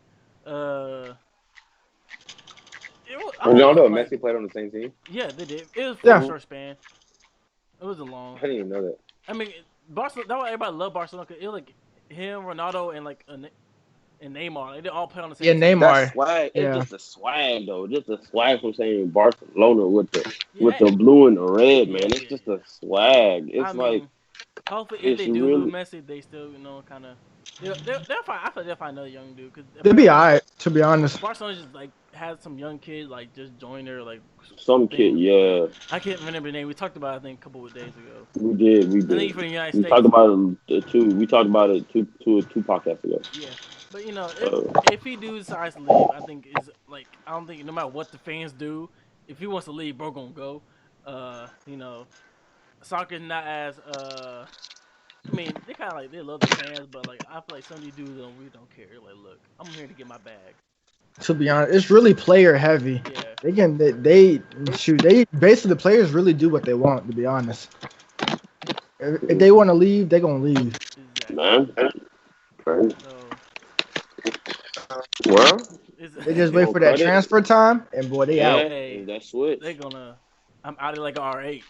Ronaldo and Messi played on the same team? Yeah, they did. It was for a short span. It wasn't long. I didn't even know that. I mean, Barcelona. That's why everybody loved Barcelona. Cause it was him, Ronaldo, and Neymar. They all play on the same team. Neymar. That swag. It's just a swag, though. Just a swag from saying Barcelona with the blue and the red, man. It's just a swag. It's hopefully, if they do lose Messi, they still, kind of. They'll find. I feel they'll find another young dude. They'll be alright, to be honest. Barcelona just had some young kid just join their some kid, yeah. I can't remember the name. We talked about it, I think a couple of days ago. We did. I think for the United States. We talked about it too. We talked about it two podcasts ago. Yeah, but if he decides to leave, I think I don't think no matter what the fans do, if he wants to leave, bro gonna go. soccer's not as I mean, they kind of like they love the fans, but like I feel like some of these dudes really don't care. They're like, look, I'm here to get my bag. To be honest, it's really player heavy. Yeah. They shoot. They basically the players really do what they want. To be honest, if they want to leave, they gonna leave. Exactly. Man. So, Well, They just wait for that transfer time, and boy, they out. Hey, that switch. they're gonna. I'm out of like R8.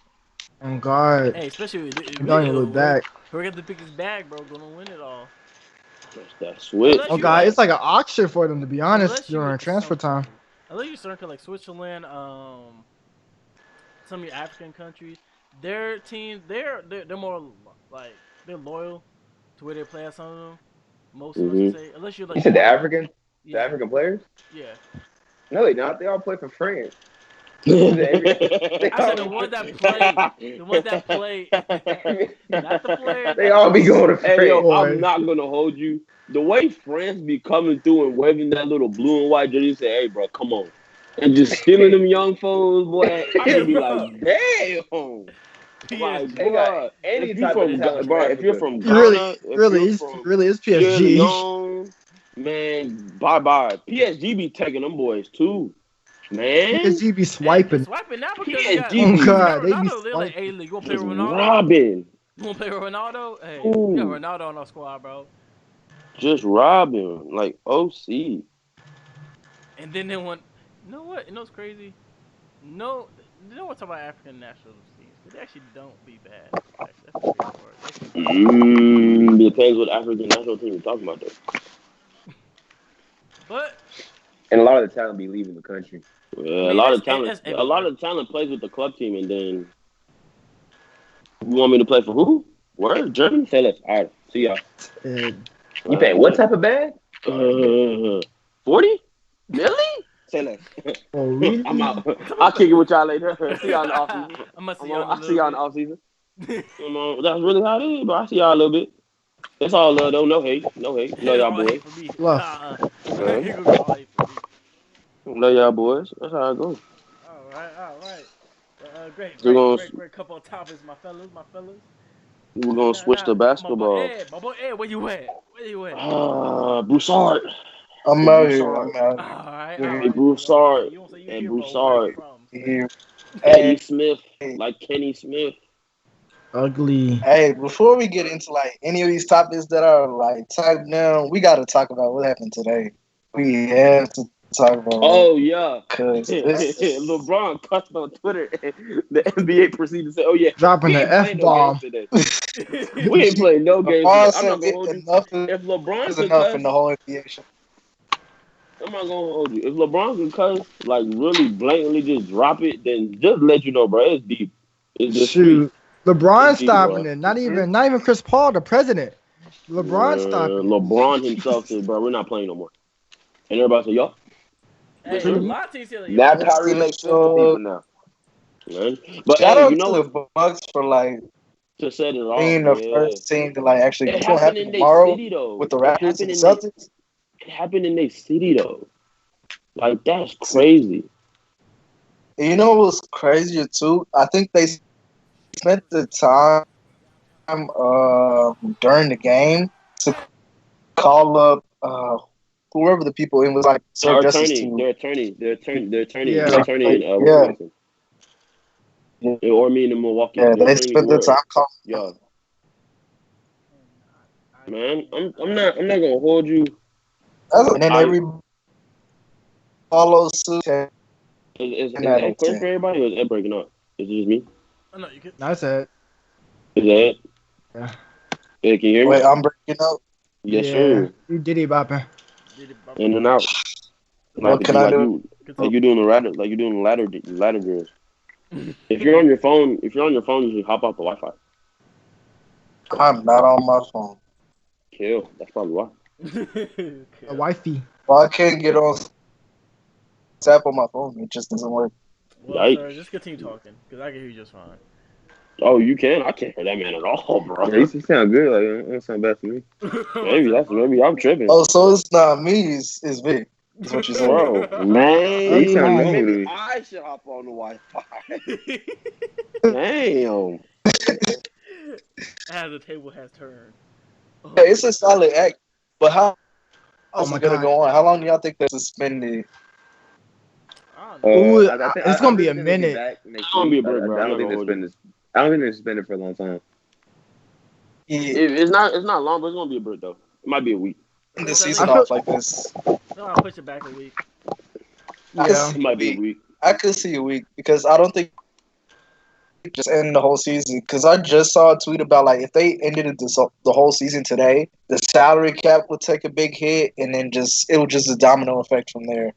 Oh God, Hey, especially don't even look back. Whoever got the biggest bag, bro, gonna win it all. That switch. Unless Oh you God, like- it's like an auction for them. To be honest, Unless you during look transfer some- time. I know you certain like Switzerland, some of your African countries, their teams, they're more like they're loyal to where they play at some of them. Most of us say, unless you're like You said the African yeah, players? yeah. No, they not. They all play for France. I said the ones that play, not the players. They all be going to France. Hey, yo, Boy. I'm not going to hold you. The way France be coming through and waving that little blue and white jersey, say, hey, bro, come on. And just stealing them young foes, boy. I just be like, damn. Like, They got bro, any if type of talent if you're from from Ghana, Really, if you're from it's Sierra PSG. Leone, man, bye-bye. PSG be taking them boys, too. Man. PSG be swiping. Swiping now because PSG they got Oh God, they be Ronaldo. They're like, swiping. hey, you gonna play Just with Ronaldo? robbing. You wanna play with Ronaldo? Hey, Ooh. we got Ronaldo on our squad, bro. Just robbing. Like, OC. And then they want, you know what? You know what's crazy? No, you know what? Talk about African national teams. They actually don't be bad. Actually, that's the crazy part. Depends what African national team you're talking about, though. But And a lot of the talent be leaving the country. Yeah, I mean, a lot that's- of talent. that's A everywhere. lot of talent plays with the club team, and then you want me to play for who? Where? Germany? Say less. All right. See y'all. You pay what type of bag? 40 million? Say less. Oh really? I'm out. I'll kick it with y'all later. See y'all in the offseason. I'm gonna see y'all. I'll see y'all in the offseason. That's really how it is, but I see y'all a little bit. It's all love, though. No hate. No hate. Love y'all boys. Love. He gonna go all hate for me. Love y'all boys. That's how it goes. All right. Great couple of topics, my fellas. We're going to switch to basketball. My boy Ed, where you at? Broussard. I'm out here. All right. Hey, Broussard. You won't say you Hey, here, bro. Broussard. Here. Kenny Smith. Like Kenny Smith. Ugly. Hey, before we get into like any of these topics that are like typed down, we got to talk about what happened today. We have to talk about. Oh, yeah. Cause LeBron cussed on Twitter. The NBA proceeded to say, oh, yeah. Dropping we the ain't playing F-bomb. No games today. We ain't playing no games LeBron today. I'm not said going to hold you. enough If LeBron is can enough cuss, in the whole NBA show. I'm not gonna hold you. If LeBron can cuss, like really blatantly just drop it, then just let you know, bro. It's deep. It's just Shoot, LeBron It's deep, stopping bro. it. Not even Chris Paul, the president. LeBron stopping it. LeBron himself said, bro, we're not playing no more. And everybody said, y'all. Hey, True. a lot of teams say that. Now Kyrie makes sense to people now. Man. But Shout hey, out you know to what? the Bucks for like To set it off, being the yeah. first team to like actually. It It's gonna happened happen in their tomorrow city, though. with the It Raptors happened and the in their- Celtics. It happened in their city, though. Like, that's crazy. And you know what was crazier too? I think they spent the time during the game to call up whoever the people in was like serve justice to. Their attorney Yeah. in Wisconsin. Or me in Milwaukee. Yeah, Their they attorney spent the were- time calling. Yeah. Man, I'm not gonna hold you. And then every follow suit. Is And that it clear is for everybody, or is it breaking up? Is it just me? Oh, no, you could. That's it. Is that it? Yeah. Hey, can you hear me? Wait, I'm breaking up. Yes, Yeah. sir. You diddy bopping. In and out. What can I do? Like you doing the ladder drills. If you're on your phone, you should hop off the Wi-Fi. I'm not on my phone. Kill. That's probably why. A wifey. Well, I can't get on tap on my phone. It just doesn't work. Well, Yikes. sir, just continue talking, because I can hear you just fine. Oh, you can? I can't hear that man at all, bro. Yeah, you sound good. Like it don't sound bad to me. Maybe I'm tripping. Oh, so it's not me. It's Vic. That's what you're saying. Bro, man, You sound maybe normal. I should hop on the Wi-Fi. Damn. As the table has turned. Oh, Yeah, it's a solid act, but how Oh is my it gonna god. go on? How long do y'all think they're suspended? I don't know. Ooh, I think it's gonna be I a think they'll minute. back next It's gonna be a week. break, bro. I'm not gonna hold you. I don't think they're suspended for a long time. Yeah, It's not long, but it's gonna be a break though. It might be a week. end the So season I feel- off like this. No, I'll push it back a week. I could Yeah. It see a might be a week. week. I could see a week because I don't think just end the whole season. Because I just saw a tweet about like if they ended it the whole season today, the salary cap would take a big hit, and then it would just a domino effect from there.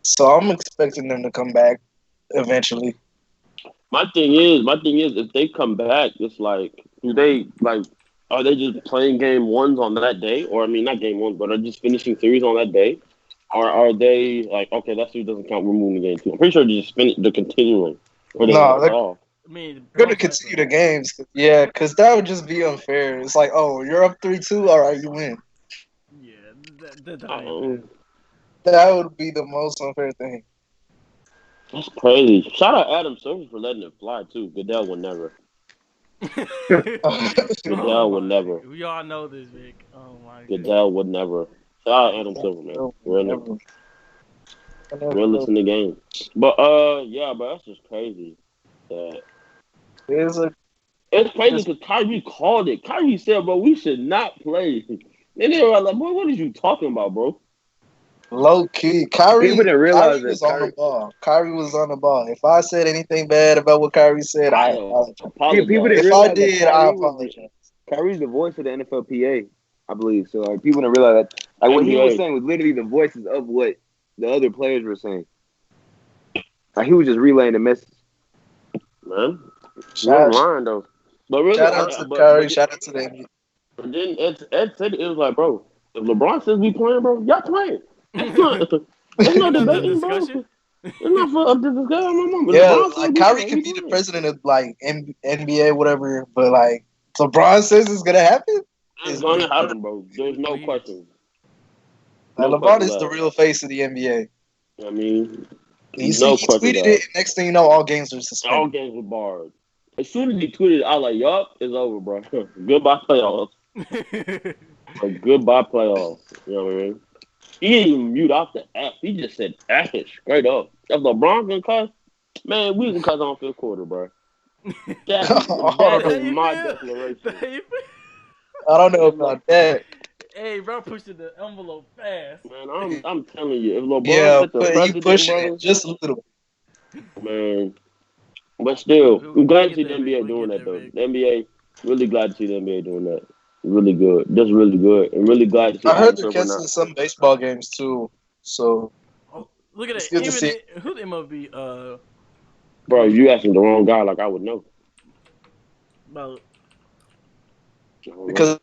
So I'm expecting them to come back eventually. My thing is, if they come back, it's like, are they just playing game ones on that day, or I mean, not game ones, but are just finishing series on that day, or are they like, okay, that series doesn't count, we're moving to game two? I'm pretty sure they're continuing, or they No, knock it they're off. I mean, going to most continue likely. the games. Yeah, because that would just be unfair. It's like, oh, you're up 3-2. All right, you win. Yeah, that I ain't don't- That would be the most unfair thing. That's crazy. Shout out Adam Silver for letting it fly too. Goodell would never. fair. Goodell would my- never. We all know this, Vic. Oh my god. Goodell would never. Shout out Adam Silver, man. Realist in the game. But yeah, but that's just crazy. That it's crazy because Kyrie called it. Kyrie said, "Bro, we should not play." And they were like, "Boy, what are you talking about, bro?" Low key, Kyrie. People didn't realize Kyrie was that on the ball. Kyrie was on the ball. If I said anything bad about what Kyrie said, I apologize. People didn't If realize I did, that I apologize. Kyrie's the voice of the NFLPA, I believe. So like people didn't realize that. Like what he was NBA. saying was literally the voices of what the other players were saying. Like he was just relaying the message. Man, you're lying though. But really, Shout out to Kyrie. Shout out to them. But then Ed said it was like, bro, if LeBron says we playing, bro, y'all playing. It's not debating, bro. Discussion? It's not for up to discussion. My mom. Yeah, LeBron says like we Kyrie playing, can we be the playing. president of like NBA, whatever, but like LeBron says it's gonna happen. It's gonna happen, bro. There's no question. Like, No LeBron question is the about real face of the NBA. I mean, He no he question tweeted about it. And next thing you know, all games are all suspended. games were barred. As soon as he tweeted, I was like, "Yup, it's over, bro. Goodbye playoffs. Like, goodbye playoffs." You know what I mean? He didn't even mute off the F. He just said F it straight up. If LeBron can cuss, man, we can cuss on fifth quarter, bro. That is my declaration. I don't know about that. Hey, bro, pushing the envelope fast. Man, I'm telling you, if LeBron Yeah, set the but you precedent, pushing bro, it just a little. man. But still, We'll I'm glad to get see there, the Vic. NBA We'll doing get that, there, though. Vic. The NBA, really glad to see the NBA doing that. Really good. Just really good. And really glad to see I heard Adam they're Silver canceling now. some baseball games too. So Oh, look at It's that. good to see. Who's MLB? Bro, you asking the wrong guy like I would know. About I don't know. because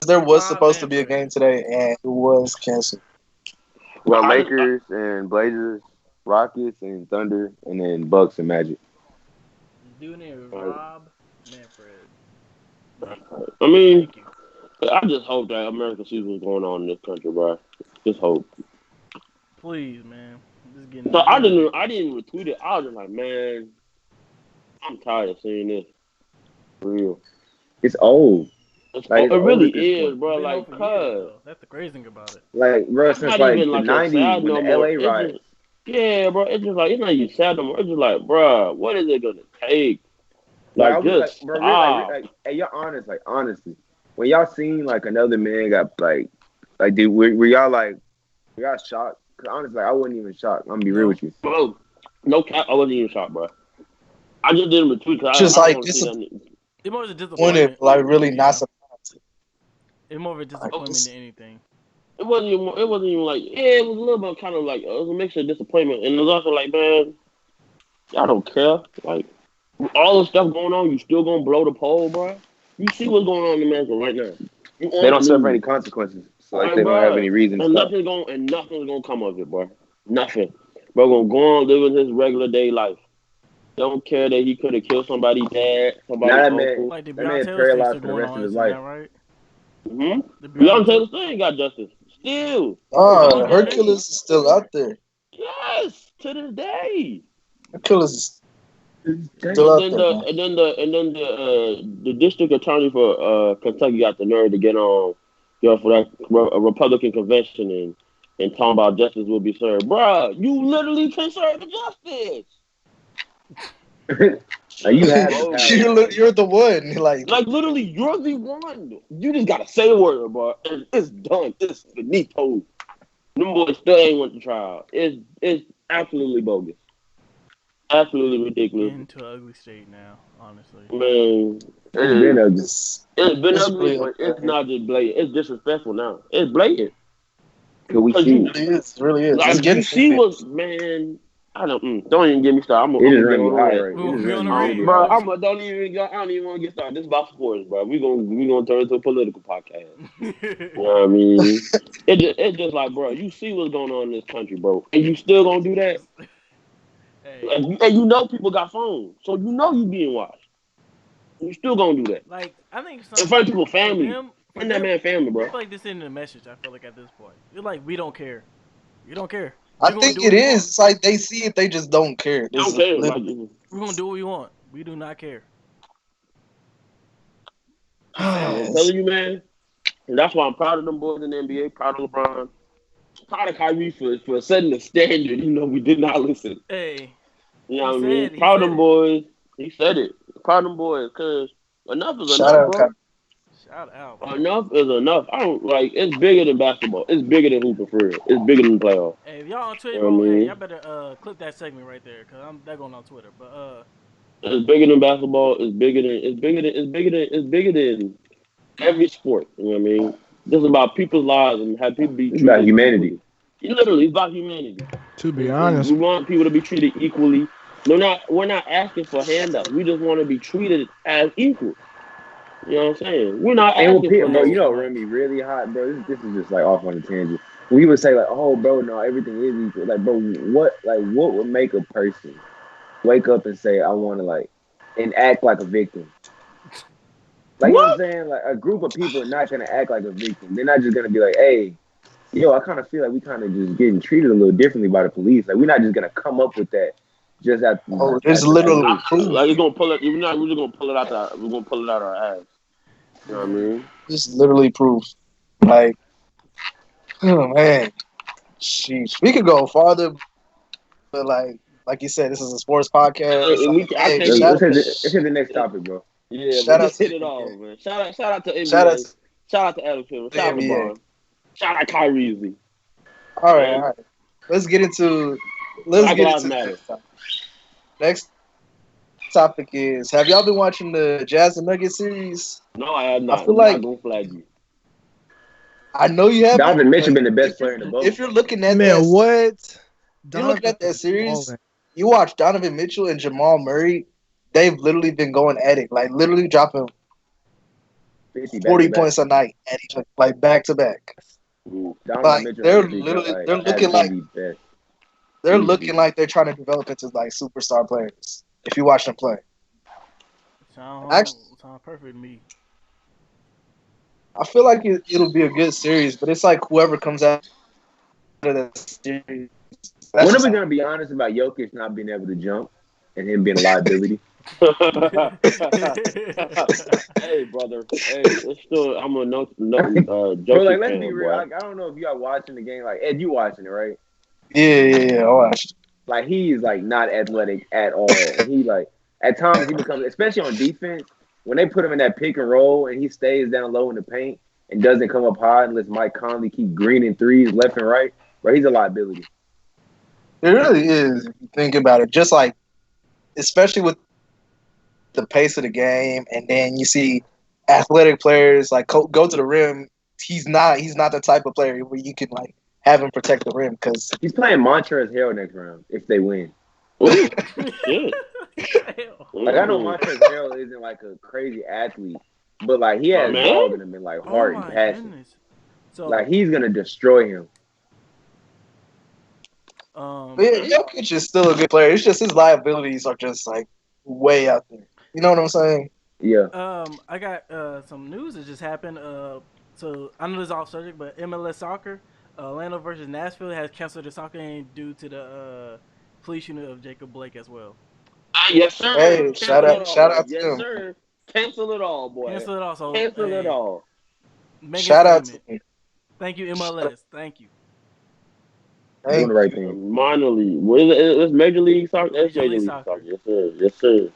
there was Rob supposed to be a Manfred. game today and it was canceled. Well, I just- Lakers and Blazers, Rockets and Thunder, and then Bucks and Magic. Dude named Rob Manfred. I mean, Thank you. I just hope that America sees what's going on in this country, bro. Just hope. Please, man. Just getting. So I didn't retweet it. I was just like, man, I'm tired of seeing this. For real. It's old. Like, It it's really old at this is, point. bro. Been Like, over years, cuz. though. That's the crazy thing about it. Like, bro, It's since not like even the like '90s sad when no the more. LA It's riots. just, yeah, bro. It's just like it's not even sad no more. It's just like, bro, what is it gonna take? Like, Like, I was just like, bro, stop. like, hey, y'all honest, like, honestly, when y'all seen like another man got like, dude, were y'all shocked? Cause honestly, like, I wasn't even shocked. I'm gonna be real with you. Bro, no cap. I wasn't even shocked, bro. I just didn't retweet because Just I like don't want to see that. It's more of a When disappointment. it like really not surprised. It's more of a disappointment than anything. It wasn't even like, yeah, it was a little bit kind of like, it was a mixture of disappointment. And it was also like, man, y'all don't care. Like, all the stuff going on, you still gonna blow the poll, bro? You see what's going on in America right now. You They don't suffer lose. any consequences, so like Like, they don't have bruh, any reason to and stop. nothing's gonna come of it, bro. Nothing. Bro, gonna go on living his regular day life. Don't care that he could have killed somebody's dad, somebody's Nah, uncle. Like the That Beyonce man's Taylor thing paralyzed still for the going rest on, of his isn't life. that right? Mm-hmm. The Beyonce Taylor still ain't got justice. Still. Hercules is still out there. Yes, to this day. Hercules Still out there, man. The district attorney for Kentucky got the nerve to get on, for that Republican convention and talking about justice will be served. Bruh, you literally can serve the justice. Like, you have the power. You're the one. Like Literally, you're the one. You just gotta say a word, bro. And it's done. It's finito. Them boys still ain't went to trial. It's absolutely bogus. Absolutely ridiculous. Getting to an ugly state now, honestly. Man, It's been ugly, but it's not just blatant. It's disrespectful now. It's blatant. Can we Cause see? it really is. Like, It's getting you see what's, man. I don't even get me started. It is running hot, right? We on the really radio. Bro, hot. I don't even want to get started. This is about sports, bro. We gonna turn into a political podcast. You know what I mean? It's just like, bro, you see what's going on in this country, bro, and you still gonna do that? Hey, And you know people got phones, so you know you being watched. You still gonna do that like I think in front of people's family. for In that man family, bro. I feel like this isn't a message. I feel like at this point, you're like, we don't care. You don't care. I think it is. It's like they see it, they just don't care. I don't care. We're gonna do what we want. We do not care. I'm telling you, man. And that's why I'm proud of them boys in the NBA. Proud of LeBron. Proud of Kyrie for setting the standard. You know, we did not listen. Hey, You know what I mean? Proud of them boys. He said it. Proud of them boys, cause enough is enough, bro. Shout out. Enough is enough. I don't like. It's bigger than basketball. It's bigger than hooping for real. It's bigger than playoff. Hey, if y'all on Twitter, You know what I mean? hey, y'all better clip that segment right there, cause they're going on Twitter. But It's bigger than basketball. It's bigger than every sport. You know what I mean? This is about people's lives and have people be treated. It's about humanity. Literally, it's about humanity. To be honest, We want people to be treated equally. We're not asking for handouts. We just want to be treated as equal. You know what I'm saying? We're not And asking people, for bro, you know handouts. what run me really hot, bro? This is just like off on a tangent. When he would say like, "Oh, bro, no, everything is equal." Like, bro, what would make a person wake up and say, "I want to like," and act like a victim? Like, you know what I'm saying? Like, a group of people are not gonna act like a victim. They're not just gonna be like, "Hey, yo, I kind of feel like we kind of just getting treated a little differently by the police." Like, we're not just gonna come up with that just at. There's literally proof. Like, it's gonna pull it. We're just gonna pull it out. We're gonna pull it out our ass. You know what I mean? Just literally proof. Like, oh man, sheesh. We could go farther, but like you said, this is a sports podcast. Let's hit the next topic, bro. Yeah, shout out let's hit to it all, man. Shout out to NBA. Shout Shout out to Adam Silver. Shout out to NBA. LeBron. Shout out Kyrie. All right. Let's get into Matter. Next topic is: have y'all been watching the Jazz and Nuggets series? No, I have not. I feel like I'm not gonna flag you. I know you have. Donovan Mitchell been the best player in the bubble. If you're looking at man, what? If you're looking at that series, you watch Donovan Mitchell and Jamal Murray. They've literally been going at it, like literally dropping 40 points a night at each other, like back to back. Like they're looking like they're trying to develop into like superstar players. If you watch them play, sound perfect to me. I feel like it'll be a good series, but it's like whoever comes out of that series. When are we gonna be honest about Jokic not being able to jump and him being a liability? Hey, brother. Hey, it's still. I'm a no joke. Bro, like, let's be real. Like, I don't know if you are watching the game. Like, Ed, you watching it, right? Yeah. I watched. Like, he's like not athletic at all. And he like at times he becomes, especially on defense, when they put him in that pick and roll and he stays down low in the paint and doesn't come up high and lets Mike Conley keep greening threes left and right. Bro, he's a liability. It really is. If you think about it, just like, especially with the pace of the game, and then you see athletic players like go to the rim. He's not the type of player where you can like have him protect the rim because he's playing Montrezl Harrell next round if they win. Shit. Like, I know Montrezl Harrell isn't like a crazy athlete, but like he has dog in him and like heart and passion. So, like, he's gonna destroy him. Jokic is still a good player. It's just his liabilities are just like way out there. You know what I'm saying? Yeah. I got some news that just happened. So I know this is off subject, but MLS soccer, Orlando versus Nashville has canceled their soccer game due to the police shooting of Jacob Blake as well. Yes, sir. Hey, Cancel shout it out all. to Yes, him. sir. Cancel it all, boy. Cancel it also. Cancel it all. Make a Shout out to statement. him. Thank you, MLS. Thank you. Doing Thank the right you. thing. Minor league. What is it? It's Major League Soccer. It's Major Major League League Soccer. Soccer. Yes, sir. Yes, sir.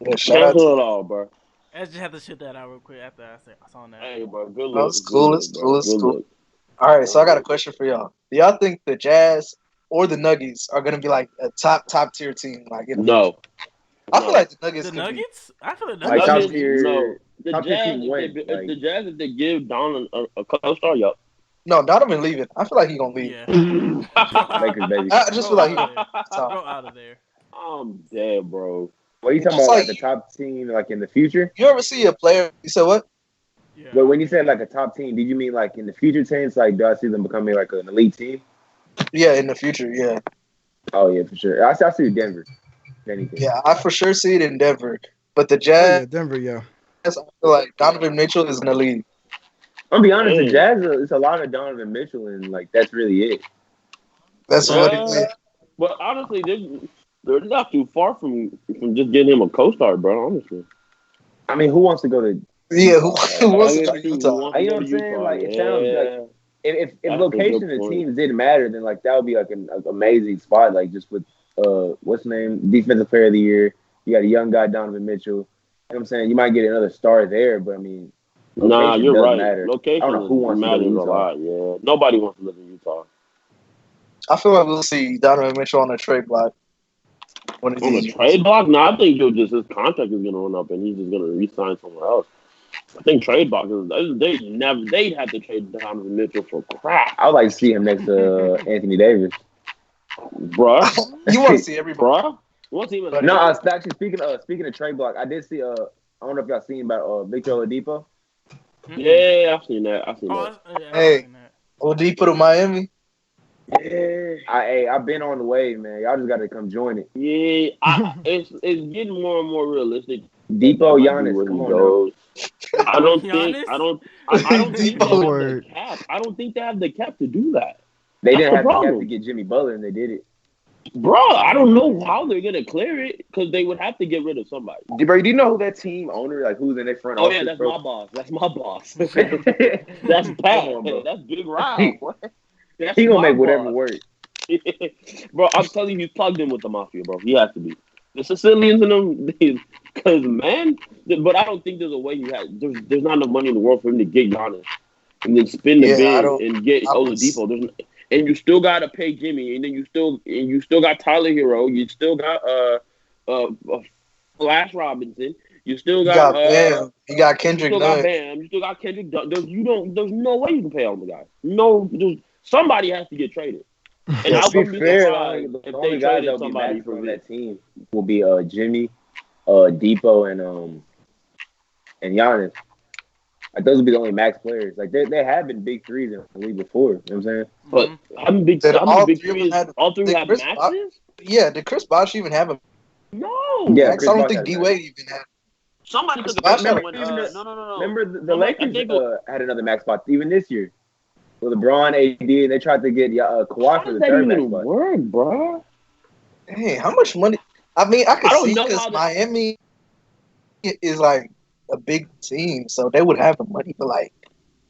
Yeah, shout out to Cancel it all, bro. I just had to shit that out real quick after I saw that. Hey, bro. Good No, look. it's cool. Good It's look, cool. bro. It's Good cool. look. All right, so I got a question for y'all. Do y'all think the Jazz or the Nuggets are gonna be like a top tier team? Like, in the No. future? I feel like the Nuggets The could be. Nuggets? I feel like Like Nuggets. top Nuggets, tier. no. The top tier Jazz, team when? if they give Don a co-star, yup. No, Donovan leaving. I feel like he gonna leave. Yeah. Lakers, baby. I just feel like he gonna there. top. Go out of there. I'm dead, bro. What are you talking Just about? like- Like the top team, like in the future? You ever see a player? You said what? Yeah. But when you said like a top team, did you mean like in the future tense? Like, do I see them becoming like an elite team? Yeah, in the future. Yeah, Oh yeah, for sure. I see Denver. If anything. yeah. I for sure see it in Denver. But the Oh, yeah, Jazz, Denver, yeah. I feel like Donovan Mitchell is in the league. I'm gonna be honest, the Hey. Jazz, it's a lot of Donovan Mitchell, and like that's really it. That's what it is. But honestly, they're not too far from just getting him a co-star, bro. Honestly. I mean, who wants to go to? Yeah, who wants to Who go wants to to Utah? go You know to what I'm saying? Utah? Like, it sounds like if That's a location good and point. teams didn't matter, then like that would be like an amazing spot. Like just with what's his name, defensive player of the year. You got a young guy, Donovan Mitchell. You know what I'm saying? You might get another star there, but I mean, Nah, location you're does right. matter. Location I don't know who wants to go to matters a Utah. lot. Yeah, nobody wants to live in Utah. I feel like we'll see Donovan Mitchell on the trade block. One of On these the years. trade block? No, I think his contract is gonna run up and he's just gonna re-sign somewhere else. I think trade block they'd have to trade Donovan Mitchell for crap, I would like to see him next to Anthony Davis. bruh. You want to see everybody? Bruh. What's he But No, I was actually speaking of trade block. I did see I don't know if y'all seen about Victor Oladipo. Yeah, I've seen that. Hey. Oladipo to Miami. Yeah. I've been on the wave, man. Y'all just got to come join it. Yeah, it's getting more and more realistic. Depot, That might be Giannis, where come he on goes. I don't Giannis? think I don't think they have the Word. cap. I don't think they have the cap to do that. They That's didn't the have to problem. get Jimmy Butler, and they did it. Bro, I don't know how they're gonna clear it because they would have to get rid of somebody. Bro, do you know who that team owner, like who's in their front Oh office? yeah, that's bro? my boss. That's my boss. Come That's Pat. on, bro. That's Big Rob. boy. That's He gonna my make whatever boss. work. Bro, I'm telling you, he's plugged in with the mafia, bro. He has to be. The Sicilians and them, because man, but I don't think there's a way there's not enough money in the world for him to get Giannis and then spin the bin and get Oladipo. And you still gotta pay Jimmy, and then you still got Tyler Hero. You still got Flash Robinson. You still got Bam. You got Kendrick You still got Nunn. Bam. You still got Kendrick. There's no way you can pay all the guys. No, somebody has to get traded. And I To be wouldn't be fair, surprised the if only they guys traded that'll be somebody max for on me. that team will be Jimmy, Depot, and Giannis. Like those will be the only max players. Like they have been big threes in the league before. You know what I'm saying? But how many big Did all three three of them is have- all three did have Chris maxes? Yeah, did Chris Bosh even have a No. Yeah, max? Chris I don't Bosh think had a D max. Wade even had. Somebody took a Bosh picture had when a- no. Remember the Somebody- I Lakers think had another max spot even this year. With LeBron, AD, and they tried to get Kawhi How for does the that third max even spot. work, bro? Hey, how much money? I mean, I I could don't see know because how Miami is like a big team, so they would have the money. But like,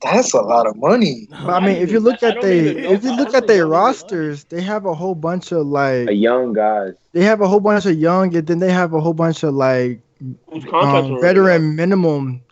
that's a lot of money. But I mean, if you look at I their don't rosters, they have a whole bunch of like Young guys. they have a whole bunch of young, and then they have a whole bunch of like Whose contracts are veteran minimum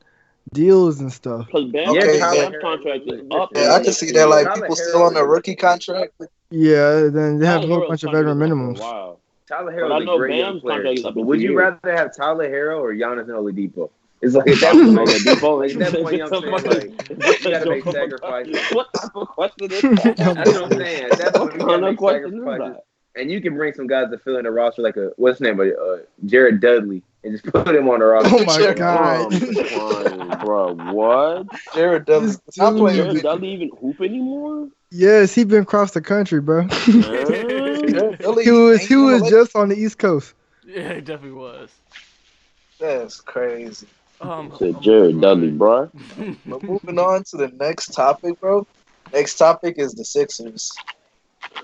deals and stuff. Because Bam's Okay, contract is up. Yeah, I can see that. Like people still on their rookie contract. Yeah, then they have a Tyler whole Hero's bunch of contract veteran is up for a minimums. while. Tyler But Hero I is a know great young Bam's player. contract is up But in would 2 you years. rather have Tyler Hero or Giannis and Oladipo? It's like at that point, Oladipo. like, at that point, you know what I'm saying? Like, you gotta make sacrifices. What type of question is that? That's what I'm saying. At that point, you What gotta kind of make question is sacrifices. that? And you can bring some guys to fill in the roster, like what's his name, Jared Dudley, and just put him on the roster. Oh my god! Bro, what? Jared Dudley. This Not dude- playing Jared video. Dudley even hoop anymore? Yes, he been across the country, bro. Jared Dudley, he was ain't even like- just on the East Coast. Yeah, it definitely was. That's crazy. Said Jared Dudley, bro. But moving on to the next topic, bro. Next topic is the Sixers.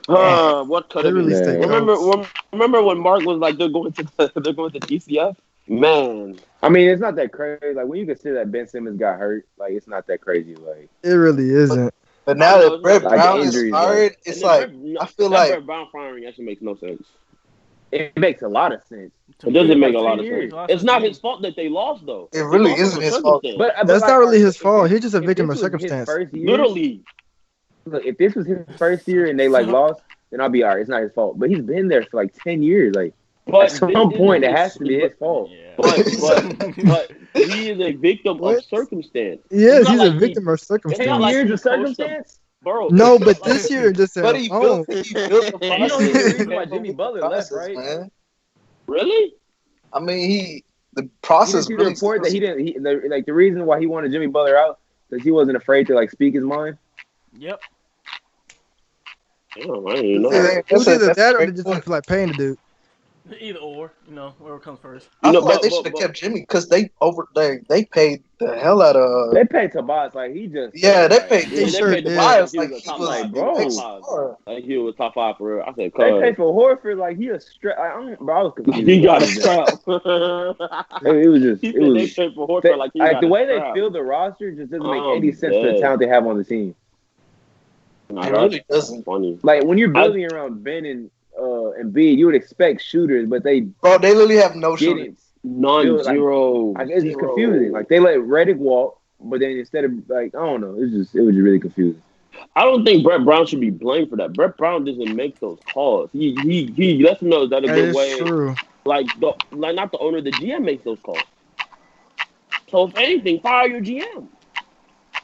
What could have Literally been? stay Remember when Mark was like they're going to TCF? Man, I mean, it's not that crazy. Like when you consider that Ben Simmons got hurt, like it's not that crazy. Like It really isn't. But now I know, that Brett like, Brown is injuries, fired, it's like I feel like Brett Brown firing actually makes no sense. it makes a lot of sense. It doesn't make a like lot of 10 years. sense. It's not his fault that they lost, though. it really It's also isn't the his fault. circumstance. But That's like, not really his if fault. this- He's just a if victim this of was his circumstance. first year, Literally, look, if this was his first year and they like lost, then I'll be all right. It's not his fault. But he's been there for like 10 years. Like but at some point, it has to be his fault. Yeah. But he is a victim of What? circumstance. Yes, It's not he's like a victim of It's not 10 circumstance. like years he of coached them. circumstance? Bro. No, it's but like- this year just But he built the You don't think process. the reason why Jimmy Butler left, right? Man. Really? I mean, the You process didn't see the really report that he didn't. The reason why he wanted Jimmy Butler out because he wasn't afraid to like speak his mind. Yep. I didn't even know. Yeah. It was either That's that a or they great just point. didn't feel like paying the dude. Either or, whoever comes first. I You know, feel like but- they but- should have but- kept Jimmy because they paid the hell out of. They paid Tobias like he just. Yeah, they like, paid. They They sure paid did. Tobias He like was he a top was five, bro. big Top star. Like he was top 5 for real. I said, They cuz. paid for Horford like he a strap. Bro, I was confused. He got a It strap. was just. He It said they was. paid for Horford They, like he like got the a way they strap. fill the roster just doesn't make I'm any sense for the dead. talent they have on the team. Nah, It that's really doesn't. funny. Like when you're building around Ben and B, you would expect shooters, but they Bro, they literally have no shooting. didn't. None, Dude, like, zero. Like, it's just zero. confusing. Like they let Reddick walk, but then instead of like I don't know, it was just really confusing. I don't think Brett Brown should be blamed for that. Brett Brown doesn't make those calls. He lets him know that a That good is way. true. Like not the owner, the GM makes those calls. So if anything, fire your GM.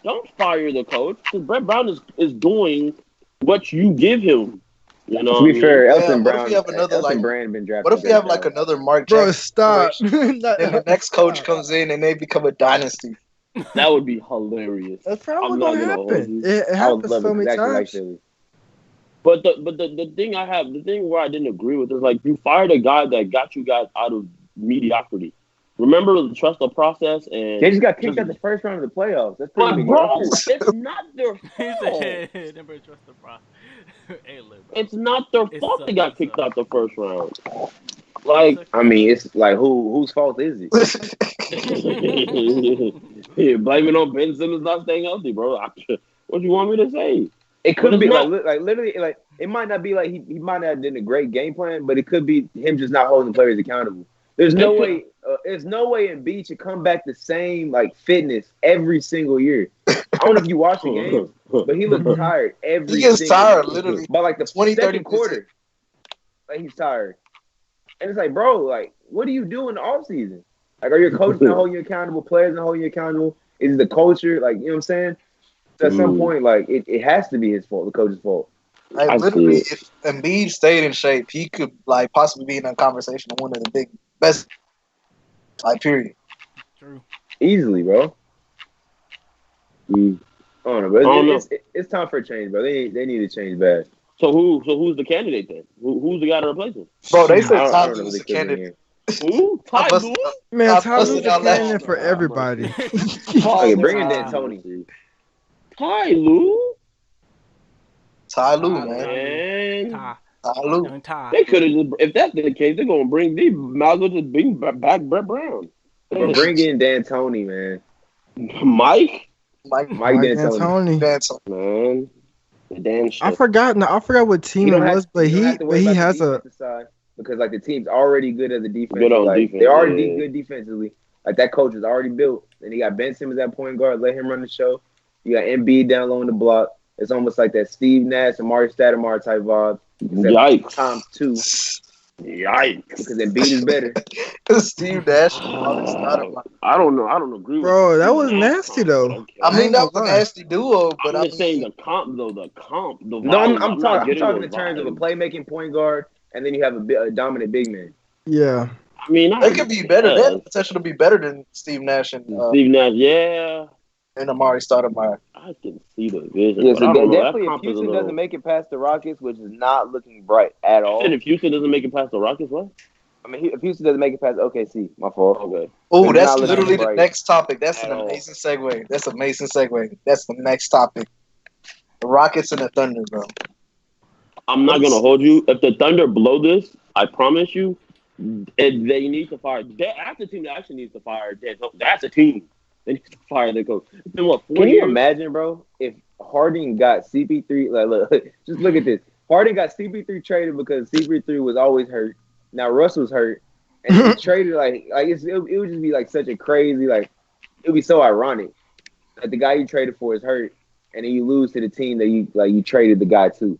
Don't fire the coach because Brett Brown is doing what you give him. You know. To be fair, Yeah, Elton what if Brown, you have another, Elton like- Brand been drafted. What if you have like another Mark Bro, Jackson stop. situation, and the next coach comes in and they become a dynasty? that would be hilarious. That's probably I'm what's not gonna gonna hold happen. you. It I would happens love so it many exactly like times. Philly. But the thing where I didn't agree with is like you fired a guy that got you guys out of mediocrity. Remember to trust the process and They just got kicked out the first round of the playoffs. That's pretty But big. bro, it's not their He fault. said, "Never trust the process." Hey, look, bro. It's not their It's fault a- they got it's kicked a- out the first round. Like, I mean, it's like whose fault is it? yeah, blame it on Ben Simmons not staying healthy, bro. What you want me to say? It But could it's be not- like literally like it might not be like he might not have done a great game plan, but it could be him just not holding players accountable. There's no way Embiid should come back the same like fitness every single year. I don't know if you watch the games, but he looks tired every. He gets single tired game. literally. By like the 20, 30%. second quarter, like he's tired, and it's like, bro, like what do you do in the off season? Like, are your coaches not holding you accountable? Players not holding you accountable? Is it the culture? Like, you know what I'm saying? So at some point, like it has to be his fault, the coach's fault. Like I literally, see if Embiid stayed in shape, he could like possibly be in a conversation of one of the big best. Like period. True. Easily, bro. Mm. I don't know, bro. I don't know. It's time for a change, bro. They need to change bad. So who's the candidate then? Who's the guy to replace him? Bro, they said I Ty don't know Lue's who the they could bring candidate. Who? I Ty busted Lue? up. Man, I Tyler's busted a out last candidate for year. everybody. Okay, bring in D'Antoni. Ty Lue? Ty Lue, Ty, man. Man. Ty. Ty Lue. Young Ty. They could have just, if that's the case, they're gonna bring these. Might as well just bring back Brett Brown. But bring in D'Antoni, man. Mike, Mike Mike D'Antoni. D'Antoni. Danson. man, the damn shit. I forgot what team You it don't have- was, but you don't have to worry he about the has a defensive side because like the team's already good as a defense. Good on like, defense, They're already yeah. good defensively. Like that coach is already built. And he got Ben Simmons at point guard. Let him run the show. You got Embiid down low in the block. It's almost like that Steve Nash, Amari Stoudemire type vibe. Except Yikes! times 2 Yikes! because Embiid is better. Steve Nash. I I don't know. I don't agree. Bro, with that Steve was Nash nasty, comp, though. but okay. mean, that was a Why? nasty duo, but I'm I just saying mean, the comp though. The comp. The No, vibe, I'm not talking getting in those terms of a vibes. playmaking point guard, and then you have a dominant big man. Yeah. I mean, they could be better. They have the potential to be better than Steve Nash and Steve Nash, yeah, Amari Stoudemire. I can see the vision. Yeah, but so I don't know. That definitely if comp is a Houston little. doesn't make it past the Rockets, which is not looking bright at all. And if Houston doesn't make it past the Rockets, what? I mean, if Houston doesn't make it past OKC, my fault. Okay. Oh, They're that's not looking literally the bright next topic. That's an at all. amazing segue. That's an amazing segue. That's the next topic. The Rockets and the Thunder, bro. I'm not gonna hold you. If the Thunder blow this, I promise you, they need to fire. That's the team that actually needs to fire. That's a team. They need to fire their coach. It's been what 4 Can years? you imagine, bro, if Harden got CP3? Like, look, just look at this. Harden got CP3 traded because CP3 was always hurt. Now Russ was hurt, and he traded it would just be like such a crazy it would be so ironic that the guy you traded for is hurt, and then you lose to the team that you traded the guy to.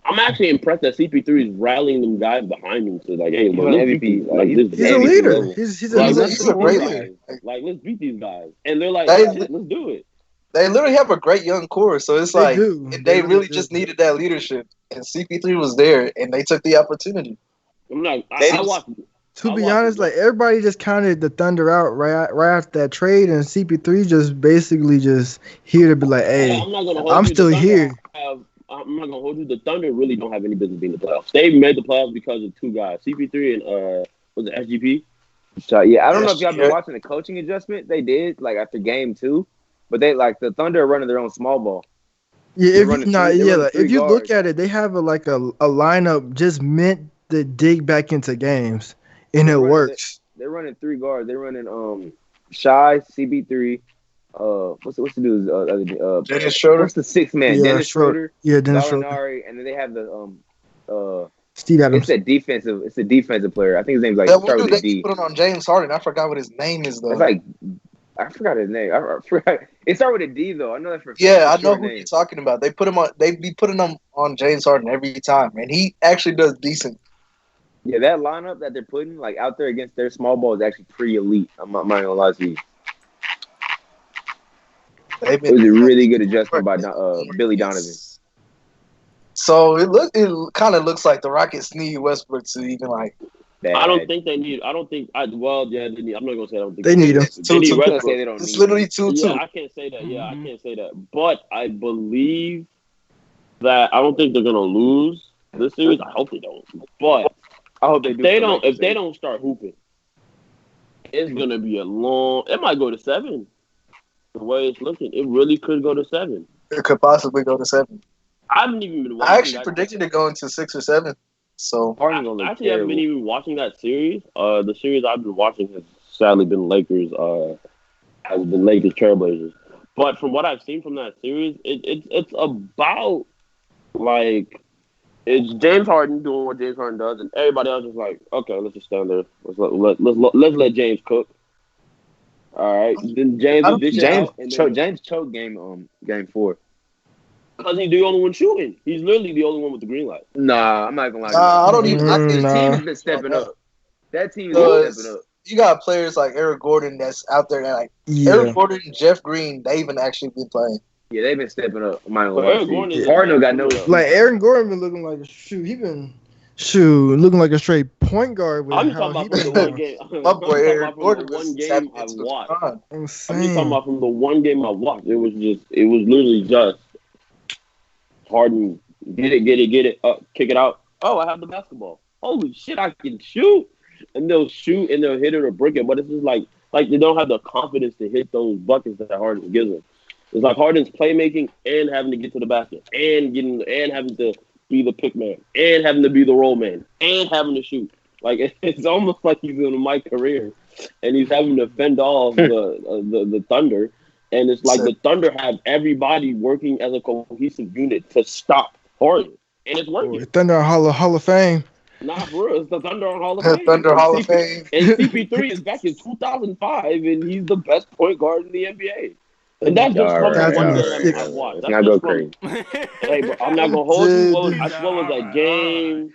I'm actually impressed that CP3 is rallying them guys behind him to hey, he's an MVP. This He's a MVP leader. level. He's Let's a beat great these leader. guys. Let's beat these guys, and they're like, They- let's do it. They literally have a great young core, so it's They like do. they They really do. just needed that leadership, and CP3 was there, and they took the opportunity. I'm not. They I just- watched. To I be watched honest, it. like everybody just counted the Thunder out right after that trade, and CP3 just basically just here to be like, hey, I'm not gonna hold I'm you. still The Thunder here. I'm not gonna hold you. The Thunder really don't have any business being in the playoffs. They made the playoffs because of two guys, CP3 and was it SGP? So yeah, I don't know if y'all been watching the coaching adjustment they did after game 2, but they the Thunder are running their own small ball. Yeah, They're running if you look guards. at it, they have a lineup just meant to dig back into games, and it works. They're running 3 guards. They're running Shy, CB3. What's the dude's other Dennis Schroeder. What's the 6th man? Yeah, Dennis Schroeder. Yeah, Dennis Schroeder. Gallinari, and then they have the Steve Adams. It's a defensive player. I think his name's That one start dude with a they D. put it on James Harden. I forgot what his name is though. It's I forgot his name. I forgot. It started with a D though. I know that for Yeah, I know short who name. you're talking about. They put him on. They be putting him on James Harden every time, and he actually does decent. Yeah, that lineup that they're putting out there against their small ball is actually pretty elite. I'm not gonna lie to you. They've It been, was a really good adjustment by Billy Donovan. So it kind of looks like the Rockets need Westbrook to even Bad. I don't think they need. I don't think. Well, yeah, they need. I'm not gonna say I don't think They need him. They need Two. Westbrook. Say they don't It's need literally him. 2-2. Yeah, I can't say that. Yeah, I can't say that. But I believe that I don't think they're gonna lose this series. I hope they don't. But I hope they do. if they don't start hooping, it's gonna be a long. It might go to 7. The way it's looking, it really could go to 7. It could possibly go to 7. I haven't even been watching. I actually that. predicted it going to 6 or 7. So Harden's gonna I look actually haven't been terrible. even watching that series. The series I've been watching has sadly been Lakers. Has been Lakers Trailblazers. But from what I've seen from that series, it's about it's James Harden doing what James Harden does, and everybody else is like, okay, let's just stand there. Let's let James cook. All right, then James will dish it out, and then- James choked game 4. because he's the only one shooting. He's literally the only one with the green light. Nah, I'm not gonna lie. I don't even. I think The Nah. team has been stepping up. That team has been stepping up. you got players like Eric Gordon that's out there that Yeah. Eric Gordon and Jeff Green. They even actually been playing. Yeah, they've been stepping up. I'm not gonna But lie Eric to you. Gordon is- Harden got no. Like Aaron Gordon been looking like he been looking like a straight point guard with I'm how talking he about from been the one going. game. My I'm boy talking Eric about from Gordon the one was game tapping I into his watched. prime. I'm just talking about from the one game I watched. It was literally just Harden get it, kick it out. Oh, I have the basketball. Holy shit, I can shoot. And they'll shoot and they'll hit it or brick it, but it's just like they don't have the confidence to hit those buckets that Harden gives them. It's like Harden's playmaking and having to get to the basket and having to be the pick man and having to be the roll man and having to shoot. Like it's almost like he's in my career, and he's having to fend off the Thunder, and it's like the Thunder have everybody working as a cohesive unit to stop Harden, and it's working. Thunder Hall of Fame. Nah, for real, it's the Thunder on Hall of Fame. Thunder Hall of Fame. And CP3 is back in 2005, and he's the best point guard in the NBA. And that's just from That's one on the game six. I've watched. Let's not go crazy. Hey, bro, I'm not gonna hold you. I swear it was like game.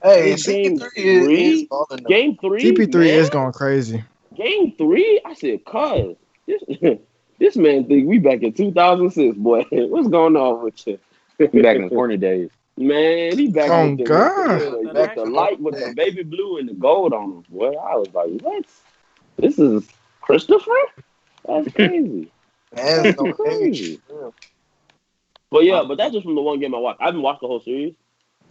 Hey, Game CP3 three? is balling though. Game 3. CP3 man. is going crazy. Game 3. I said, "Cuz this man think we back in 2006, boy. What's going on with you?" He back in the corner days. Man, he back Oh, with God. with the light with the baby blue and the gold on him. Boy, I was like, what? This is Christopher? That's crazy. Man, That's no crazy. age. But that's just from the one game I watched. I haven't watched the whole series.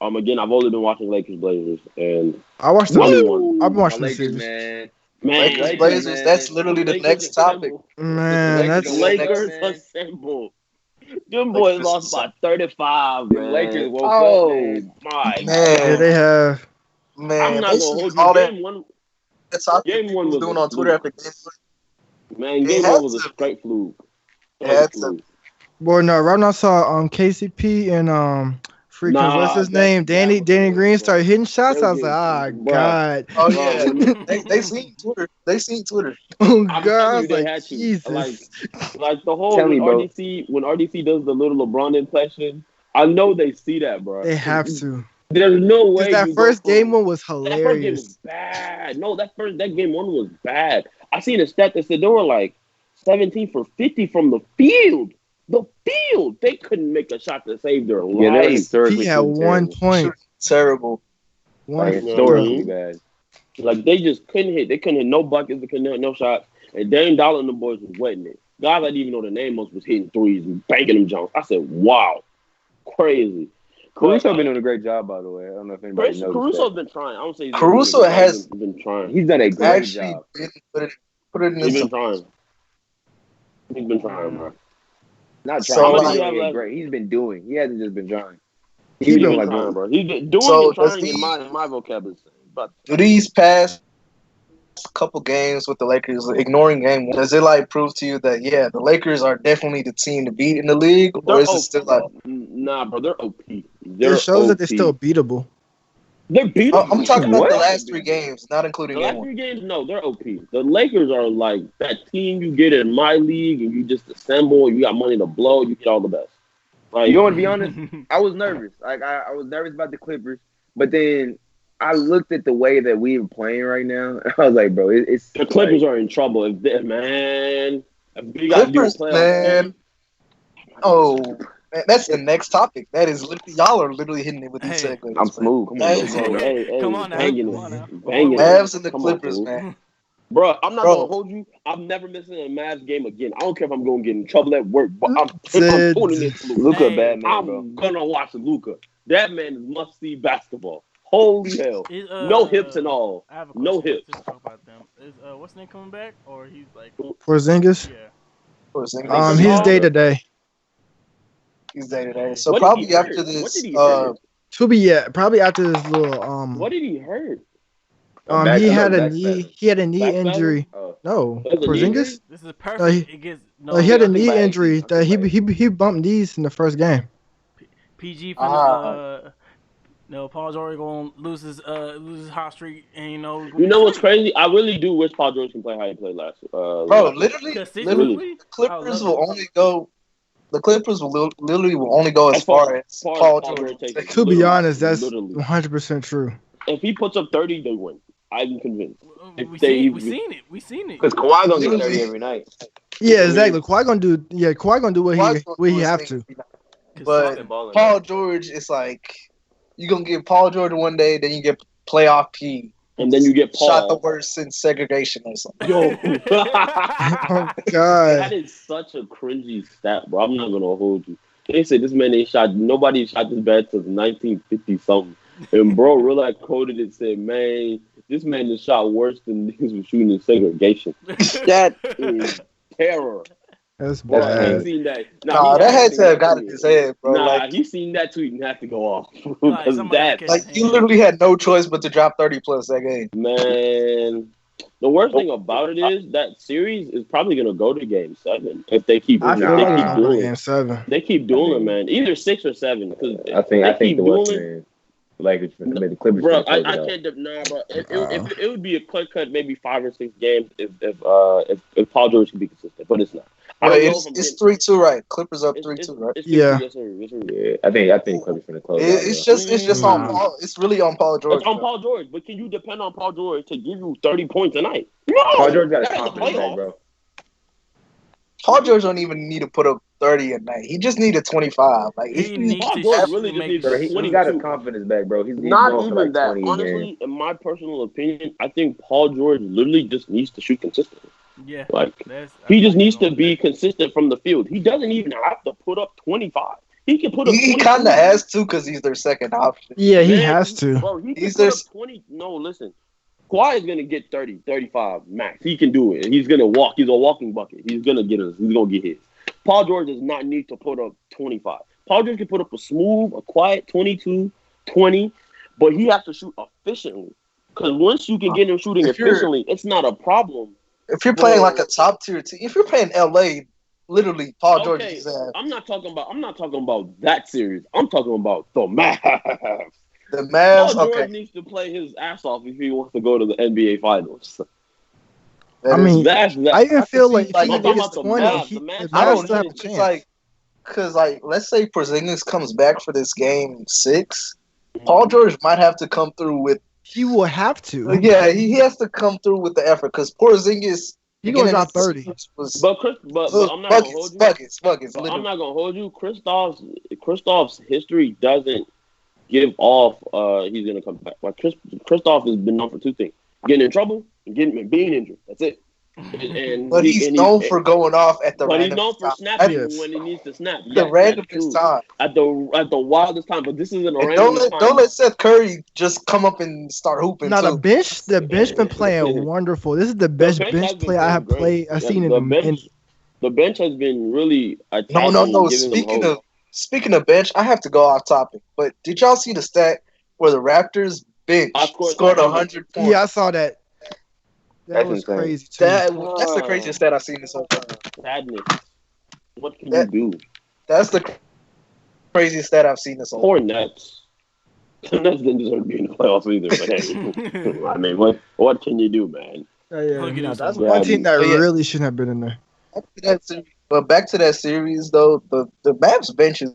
Again, I've only been watching Lakers Blazers, and I watched the Only one. I've been watching the Lakers, series. man. Lakers, Blazers, that's literally the Lakers next topic. assemble. Man, The that's Lakers Lakers man. assemble. Them boys this lost is by 35, The man. Lakers woke Oh, up, man. my Yeah, Man, they have. I'm man, not they gonna see hold you. all that Game one, talk that game one people was was doing a on Twitter fluke. after game one. Man, It game had one was a to. straight fluke. It Straight had to. fluke. Well, no, right now I saw KCP and freaking what's Nah, his name? Danny was Danny crazy, Green bro. started hitting shots. They I was was like, getting, ah, bruh, God. Oh bro. yeah, When they seen Twitter. They seen Twitter. Oh I'm God, I telling you, was they like, had to. Jesus. Like the whole Tell me, bro. when RDC does the little LeBron impression, I know they see that, bro. They have to. There's no Because way that you go first game from one was that first game was hilarious. bad. No, that game one was bad. I seen a stat that said they were like 17 for 50 from the field. The field. They couldn't make a shot to save their Yeah, they're life. historically He had shooting 1 terrible. point. Terrible. One Like You know what I historically mean? bad. Like they just couldn't hit. They couldn't hit no buckets. They couldn't hit no shots. And Dame Dollar and the boys was wetting it. Guys I didn't even know the name of was hitting threes and banking them jumps. I said, "Wow, crazy." Caruso been doing a great job, by the way. I don't know if anybody knows Caruso's that. been trying. I don't say he's Caruso been doing a good job. has He's been trying. He's done a great actually job. been put it in He's been some. trying. He's been trying, bro. Not So, trying. He's like- been doing it great. He's been doing. He hasn't just been trying. He He's been been like trying, bro. He's been doing So, and does trying he- in my vocabulary. But Do these past couple games with the Lakers, ignoring game one, does it like prove to you that yeah, the Lakers are definitely the team to beat in the league, or they're is it OP. still like? Nah, bro. They're OP. They're It shows that OP. they're still beatable. They're beatable. I'm talking about What? the last 3 games, not The including game last one. 3 games, no, they're OP. The Lakers are like that team you get in my league, and you just assemble. You got money to blow. You get all the best. Like You want to be honest? I was nervous. Like I was nervous about the Clippers, but then I looked at the way that we were playing right now. I was like, bro, it's the Clippers are in trouble. If we got to do a Clippers, playoff man. game, Oh, man, that's the next topic. That is literally y'all are literally hitting it with these Hey. segues. I'm smooth. Come on, Mavs, bro. Hey, hey, hey, Come on now. banging Come on now. it, banging it. Mavs and the Come on, Clippers, fool. man. Bro, I'm not Bro. gonna hold you. I'm never missing a Mavs game again. I don't care if I'm gonna get in trouble at work, but I'm Sid. tuning in to Luka. Luka, Hey, bad man, bro. I'm gonna watch Luka. That man is must-see basketball. Holy hell! No hips and all. I have a No question hips. to talk about them. Is what's his name coming back, or he's like, Porzingis. yeah. He's day to day. He's day to day. So What did probably he hurt? after What this, did he hurt? To be probably after this little What did he hurt? he had a back knee spasm. he had a knee Back spasm? injury. Oh. No, That was a knee injury? Porzingis. This is perfect. he- It gets He had I a think knee by injury accident. that I think he bumped knees in the first game. PG for Ah. Paul George gonna lose his hot streak, and You know what's crazy? I really do wish Paul George can play how he played last. bro, last- literally, consistently. Clippers I will love only go. The Clippers will literally only go as far as far as Paul Paul George. George takes it. To be Literally, honest, that's literally. 100% true. If he puts up 30, they win. I'm convinced. If We they- seen it. We seen it. Because Kawhi gonna get Literally. 30 every night. Yeah, exactly. Kawhi gonna do what Kawhi's he gonna what do he his have thing. to. But Balling, Paul George is like you gonna get Paul George one day, then you get playoff P, And then you get Paul. shot the worst since segregation or something. Yo. Oh That God. is such a cringy stat, bro. I'm not gonna hold you. They said this man ain't shot. Nobody shot this bad since 1950 something. And bro, really quoted it. Said, "Man, this man has shot worse than niggas was shooting in segregation." That is terror. That's Bro, bad. he seen that. Nah, he that had to to have got tweet. in his head, bro. Nah, Like, he seen that tweet and had to go off Like, because somebody that catch like his you hand. literally had no choice but to drop 30 plus that game. man. The worst thing about it is that series is probably gonna go to Game 7 if they keep. I if feel they like it's keep gonna go to doing. game 7. They keep dueling, man. Either 6 or 7. Because I think keep the West dueling. man, Lakers, the Clippers. Bro, finna close I it out. can't. Nah, bro. It would be a clear cut, maybe 5 or 6 games if Paul George can be consistent, but it's not. I But don't know if I'm it's getting- 3-2, right? Clippers up it's- 3-2, right? it's Yeah. 3-2, yes, sir. Yes, sir. Yeah, I think Clippers finna close it out. It's bro. just on Paul. It's really on Paul George. It's on bro. Paul George, but can you depend on Paul George to give you 30 points a night? No. Paul George got a That's the confidence back, playoff. bro. Paul George don't even need to put up 30 a night. He just need a 25. Like He needs Paul to George shoot really to just make needs Bro, a he 22. got his confidence back, bro. He's Not going for even like that. 20 games. Honestly, in my personal opinion, I think Paul George literally just needs to shoot consistently. Yeah, Like that's, he I just like needs to going be back. consistent from the field. He doesn't even have to put up 25. He can put up. he 22. kind of has to because he's their second option. Yeah, he Man, has to. Bro, he can He's put their- up 20. No, listen. Kawhi is gonna get 30, 35 max. He can do it. He's gonna walk. He's a walking bucket. He's gonna get us. He's gonna get his. Paul George does not need to put up 25. Paul George can put up a smooth, a quiet 22, 20, but he has to shoot efficiently. Because once you can get him shooting efficiently, it's not a problem. If you're playing like a top tier team, if you're playing LA, literally Paul George is there. I'm not talking about that series. I'm talking about the Mavs. The Mavs. Paul George needs to play his ass off if he wants to go to the NBA Finals. I mean, I even feel like if he I'm gets talking 20, about the the Mavs. I don't Mavs still have know. a chance. Because let's say Porzingis comes back for this game 6, Paul George might have to come through with. He will have to. Yeah, he has to come through with the effort because Porzingis. He gonna drop 30. But I'm not gonna hold you. Buckets. I'm not gonna hold you. Kristaps' history doesn't give off. He's gonna come back. Like Kristaps has been known for 2 things: getting in trouble and being injured. That's it. But he's known for going off at the. But he's known for snapping when he needs to snap. The randomest time. At the wildest time. But this isn't a random time. Don't let Seth Curry just come up and start hooping. Now the bench been playing wonderful. This is the best bench play I have played. I've seen in the bench. The bench has been really attacking. No. Speaking of bench, I have to go off topic. But did y'all see the stat where the Raptors bench scored 100 points? Yeah, I saw that. That was crazy too. That's the craziest stat I've seen this whole time. Sadness. What can you do? That's the craziest stat I've seen this whole time. Poor Nets. The Nets didn't deserve to be in the playoffs either. But hey, I mean, what can you do, man? That's one team that really shouldn't have been in there. But back to that series, though, the Mavs bench is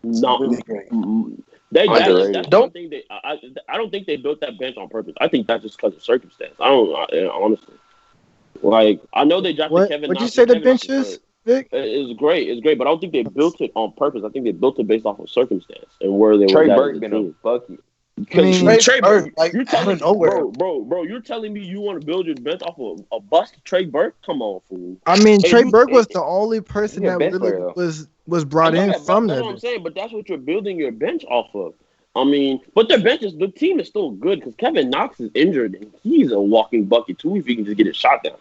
really great. I don't think they built that bench on purpose. I think that's just because of circumstance. Honestly. Like, I know they drafted Kevin. What'd you say the bench is, Vic? It's great, but I don't think they built it on purpose. I think they built it based off of circumstance and where they were. Trey Burke been a bucket. Trey Burke, you're telling nowhere, bro. You're telling me you want to build your bench off of a bust Trey Burke? Come on, fool. I mean, Trey Burke was the only person that really was brought in from there. That's what I'm saying, but that's what you're building your bench off of. I mean, but the team is still good because Kevin Knox is injured and he's a walking bucket too if he can just get his shot down.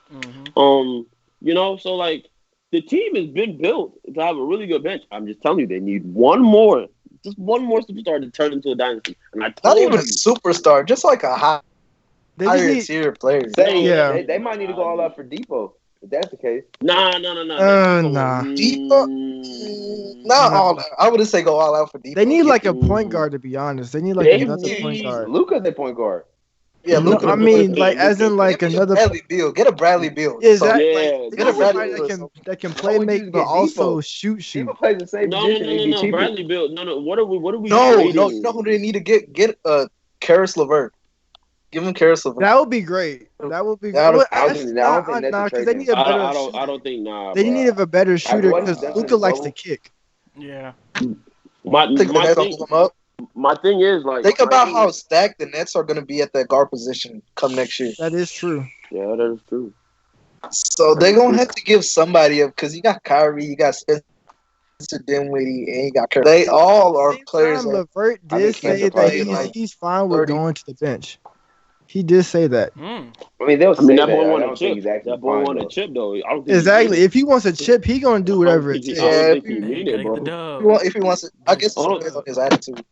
Mm-hmm. So like the team has been built to have a really good bench. I'm just telling you, they need one more superstar to turn into a dynasty. And not even a superstar, just like a higher tier player. They might need to go all out for Depot. If that's the case. Nah. Depot? Not all out. I wouldn't say go all out for Depot. They need like a point guard, to be honest. They need like another point guard. Luka's their point guard. Yeah, Luka. I mean, like as in like another Bradley Beal. Get a Bradley Beal. Exactly. Get a Bradley that can play make, but also shoot. Depot plays the same position. No. Bradley Beal. No. What are we? No. You know who they need to get? Get Karis LeVert. Give him Karis LeVert. That would be great. That would be great. Because they need a better. I don't think. They need a better shooter because Luka likes to kick. Yeah. My thing is like think about how stacked the Nets are going to be at that guard position come next year. That is true. Yeah, that is true. So they're going to have to give somebody up because you got Kyrie, you got Spencer Dinwiddie, and you got Curry. They all are players. LeVert did say that he's fine with going to the bench. He did say that. I mean, that boy won a chip. That boy won a chip, though. Exactly. If he wants a chip, he gonna do whatever it takes. Yeah, if he wants it, I guess it depends on his attitude.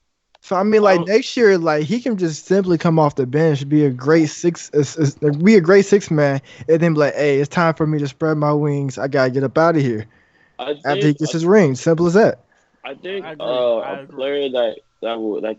So I mean, like next year, like he can just simply come off the bench, be a great six man, and then be like, "Hey, it's time for me to spread my wings. I gotta get up out of here." After he gets his ring, simple as that. I think a player that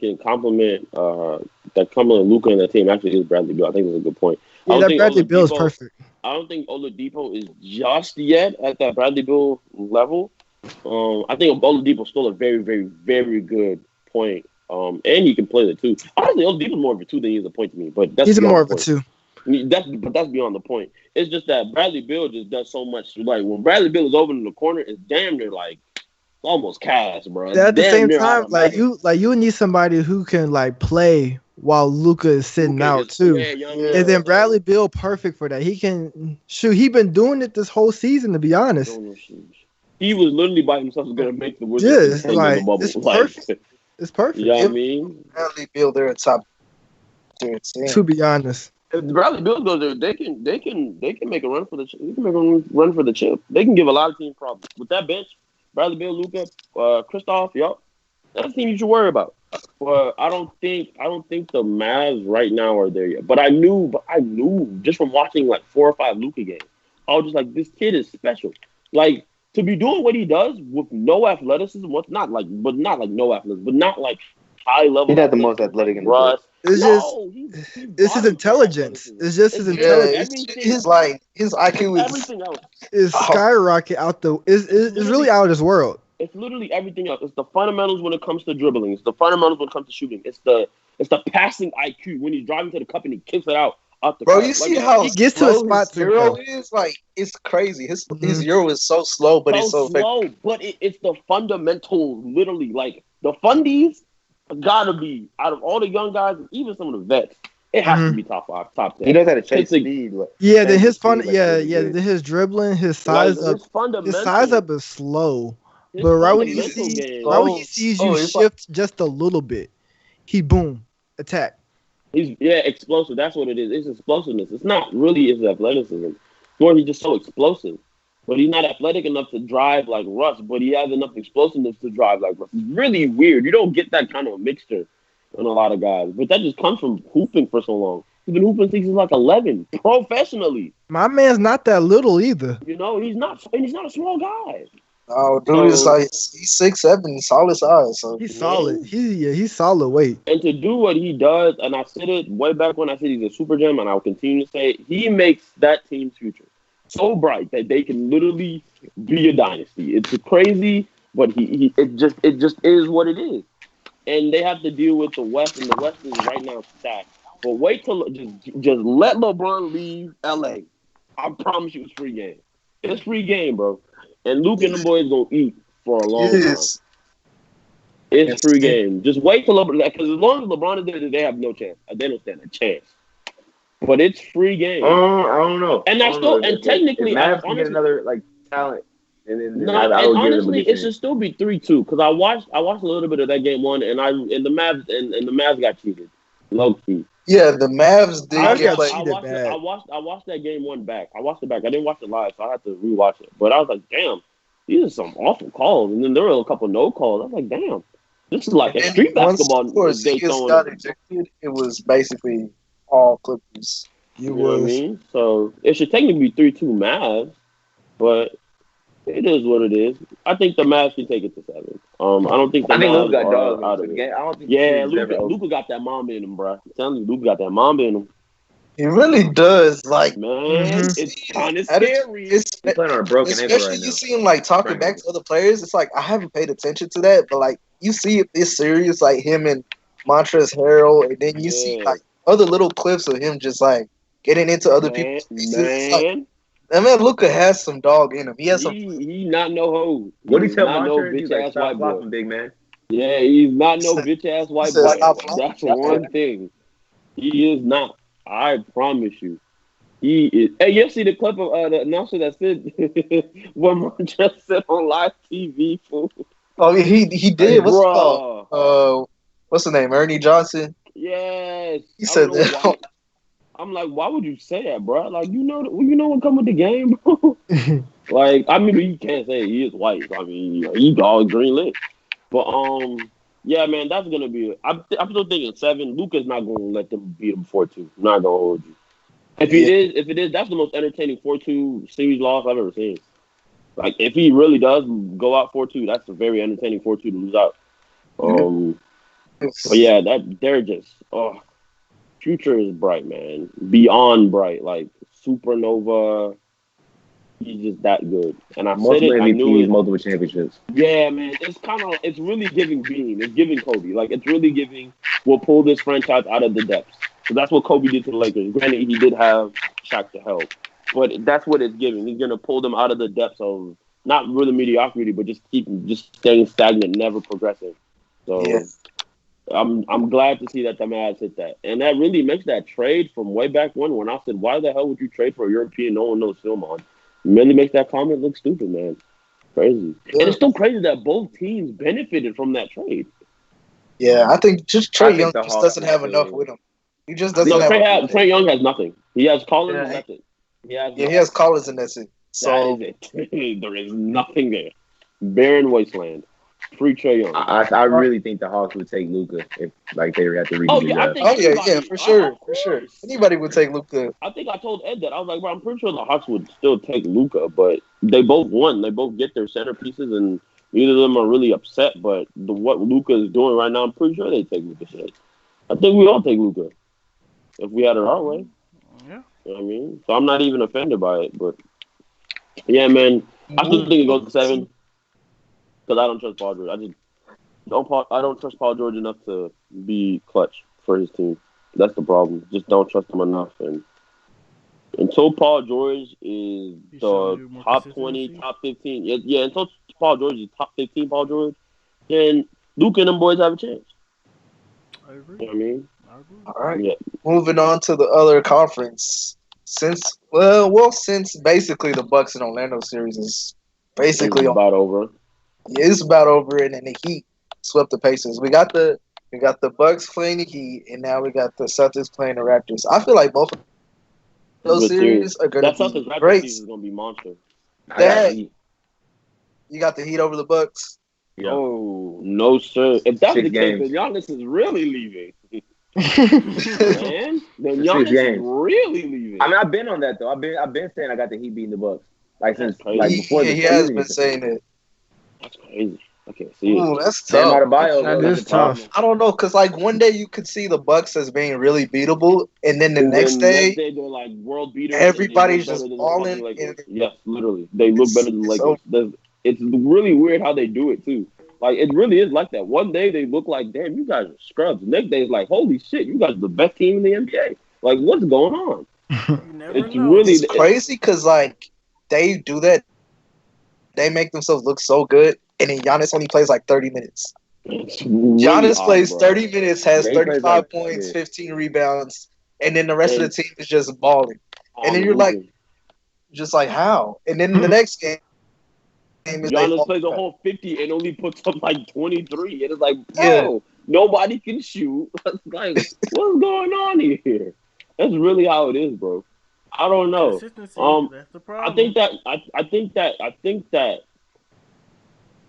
can complement Luka and that team actually is Bradley Beal. I think that's a good point. Yeah, that Bradley Beal is perfect. I don't think Oladipo is just yet at that Bradley Beal level. I think Oladipo is still a very, very, very good point. And he can play the two. Honestly, Oladipo's more of a two than he is a point to me. But that's he's more of a two. That's beyond the point. It's just that Bradley Beal just does so much. Like when Bradley Beal is over in the corner, it's damn near like almost cast, bro. At the same time, you need somebody who can like play while Luka is sitting out too. And then Bradley Beal perfect for that. He can shoot. He been doing it this whole season, to be honest. He was literally by himself going to make the Wizards in the bubble. It's perfect. It's perfect. You know what I mean? Bradley Beal, they're a top tier team. To be honest. If Bradley Beal goes there, they can make a run for the run for the chip. They can give a lot of teams problems with that bench. Bradley Beal, Luka, Kristoff, yup. That's the team you should worry about. But I don't think the Mavs right now are there yet. But I knew just from watching like 4 or 5 Luka games, I was just like, this kid is special. Like to be doing what he does with no athleticism, not like no athleticism, but not like high level. He's not the most athletic in the Russ. It's it's his intelligence. It's just his intelligence. His IQ everything else is skyrocket out the. It's really out of this world. It's literally everything else. It's the fundamentals when it comes to dribbling. It's the fundamentals when it comes to shooting. It's the passing IQ when he's driving to the cup and he kicks it out the bro, cup. you see how he gets to his spots. Euro is like it's crazy. His Euro is so slow, but it's so slow. But it's the fundamentals, literally. Like the fundies gotta be out of all the young guys, even some of the vets. It has to be top 5, top 10. He knows how to chase speed. Yeah, then his his dribbling, his size up, his size up is slow. But right when he sees you shift just a little bit, he boom, attack. He's explosive. That's what it is. It's explosiveness. It's not really his athleticism. More he's just so explosive. But he's not athletic enough to drive like Russ, but he has enough explosiveness to drive like Russ. It's really weird. You don't get that kind of mixture in a lot of guys. But that just comes from hooping for so long. He's been hooping since he's like 11, professionally. My man's not that little either. You know, he's not a small guy. Oh, dude, is like he's 6'7", solid size. So. He's solid. He's solid weight. And to do what he does, and I said it way back when I said he's a super gem, and I'll continue to say it, he makes that team's future so bright that they can literally be a dynasty. It's crazy, but it just is what it is. And they have to deal with the West, and the West is right now stacked. But wait till just let LeBron leave LA. I promise you, it's free game. It's free game, bro. And Luke and the boys gonna eat for a long time. It's free game. Just wait till LeBron, because as long as LeBron is there, they have no chance. They don't stand a chance. But it's free game. I don't know. And technically, Mavs can get another like talent. And then honestly, it should still be 3-2 because I watched a little bit of that game 1, and the Mavs got cheated, low key. Yeah, the Mavs did get cheated bad. I watched that game 1 back. I watched it back. I didn't watch it live, so I had to rewatch it. But I was like, damn, these are some awful calls. And then there were a couple no calls. I was like, damn, this is like a street basketball. Once got ejected, it was basically all Clippers. You know what I mean? So it should technically be 3-2 Mavs, but it is what it is. I think the Mavs can take it to 7. I don't think the Mavs got dogs out of it. I don't think Luka got that Mamba in him, bro. I'm telling you, Luka got that Mamba in him. He really does. Like, man, it's kind of scary. He's playing on a broken ankle right now. Especially you see him like talking back to other players. It's like I haven't paid attention to that, but like you see it this series, like him and Montrezl Harrell, and then you see like other little clips of him just like getting into other people's pieces. That man Luka has some dog in him. He has some. He not no hoe. What do you tell no bitch ass white boy, big man? Yeah, he's not no bitch ass white boy. That's one thing. He is not. I promise you. He is. Hey, you see the clip of the announcer that said what Montrezl said on live TV? Fool. Oh, he did. What's it called? What's the name? Ernie Johnson. Yes. He said that. I'm like, why would you say that, bro? Like, you know what come with the game, bro. Like, I mean, you can't say he is white. I mean, he all green lit. But yeah, man, that's gonna be. I'm still thinking 7. Luka's not gonna let them beat him 4-2. I'm not gonna hold you. If it is, that's the most entertaining 4-2 series loss I've ever seen. Like, if he really does go out 4-2, that's a very entertaining 4-2 to lose out. But yeah, they're just future is bright, man. Beyond bright, like supernova. He's just that good. And I said it. I knew it. Multiple championships. Yeah, man. It's really giving Bean. It's giving Kobe. Like, it's really giving. We'll pull this franchise out of the depths. So that's what Kobe did to the Lakers. Granted, he did have Shaq to help, but that's what it's giving. He's gonna pull them out of the depths of not really mediocrity, but just staying stagnant, never progressing. So. Yeah. I'm glad to see that the Mavs hit that. And that really makes that trade from way back when I said, why the hell would you trade for a European no one knows film on? It really makes that comment look stupid, man. Crazy. Yeah. And it's still crazy that both teams benefited from that trade. Yeah, I think just Trae Young just doesn't have enough with him. He just doesn't No, have. Trae Young has nothing. He has Collins, Yeah, and that's it. He has he has Collins, and that's it. So that is it. There is nothing there. Barren wasteland. Free Trae Young. I really think the Hawks would take Luka if like they had to redo the draft. For sure. Anybody would take Luka. I think I told Ed that. I was like, bro, I'm pretty sure the Hawks would still take Luka, but they both won. They both get their centerpieces, and neither of them are really upset. But what Luka is doing right now, I'm pretty sure they take Luka shit. I think we all take Luka if we had it our way. Yeah. You know what I mean? So I'm not even offended by it. But yeah, man, I still think it goes to 7 because I don't trust Paul George. I don't trust Paul George enough to be clutch for his team. That's the problem. Just don't trust him enough. And until Paul George is the top 20, top 15, until Paul George is top 15, Paul George, then Luka and them boys have a chance. I agree. You know what I mean? All right. Yeah. Moving on to the other conference. Since basically the Bucks and Orlando series is basically about over. Yeah, it's about over, and then the Heat swept the Pacers. We got the Bucks playing the Heat, and now we got the Celtics playing the Raptors. I feel like both of those series are going to be great. Series is going to be monster. You got the Heat over the Bucks. Yeah. Oh no, sir! If that's the case, then Giannis is really leaving. Man, then Giannis is really leaving. I mean, I've been on that though. I've been saying I got the Heat beating the Bucks since before. He has been saying it. That's crazy. I can't see it. Ooh, that's tough. That is tough. I don't know, because one day you could see the Bucks as being really beatable, and then the next day they're like world beaters. Everybody's just balling. Yes, literally, they look better than Lakers. It's really weird how they do it too. Like it really is like that. One day they look like, damn, you guys are scrubs. The next day it's like, holy shit, you guys are the best team in the NBA. Like, what's going on? It's crazy because they do that. They make themselves look so good, and then Giannis only plays 30 minutes. Really Giannis plays 30 minutes, has They 35 points, 15 rebounds, and then the rest of the team is just balling. And then you're just how? And then the next game is Giannis plays a whole 50 and only puts up 23. And it's like, bro, nobody can shoot. It's like, what's going on here? That's really how it is, bro. I don't know. That's the problem. I think that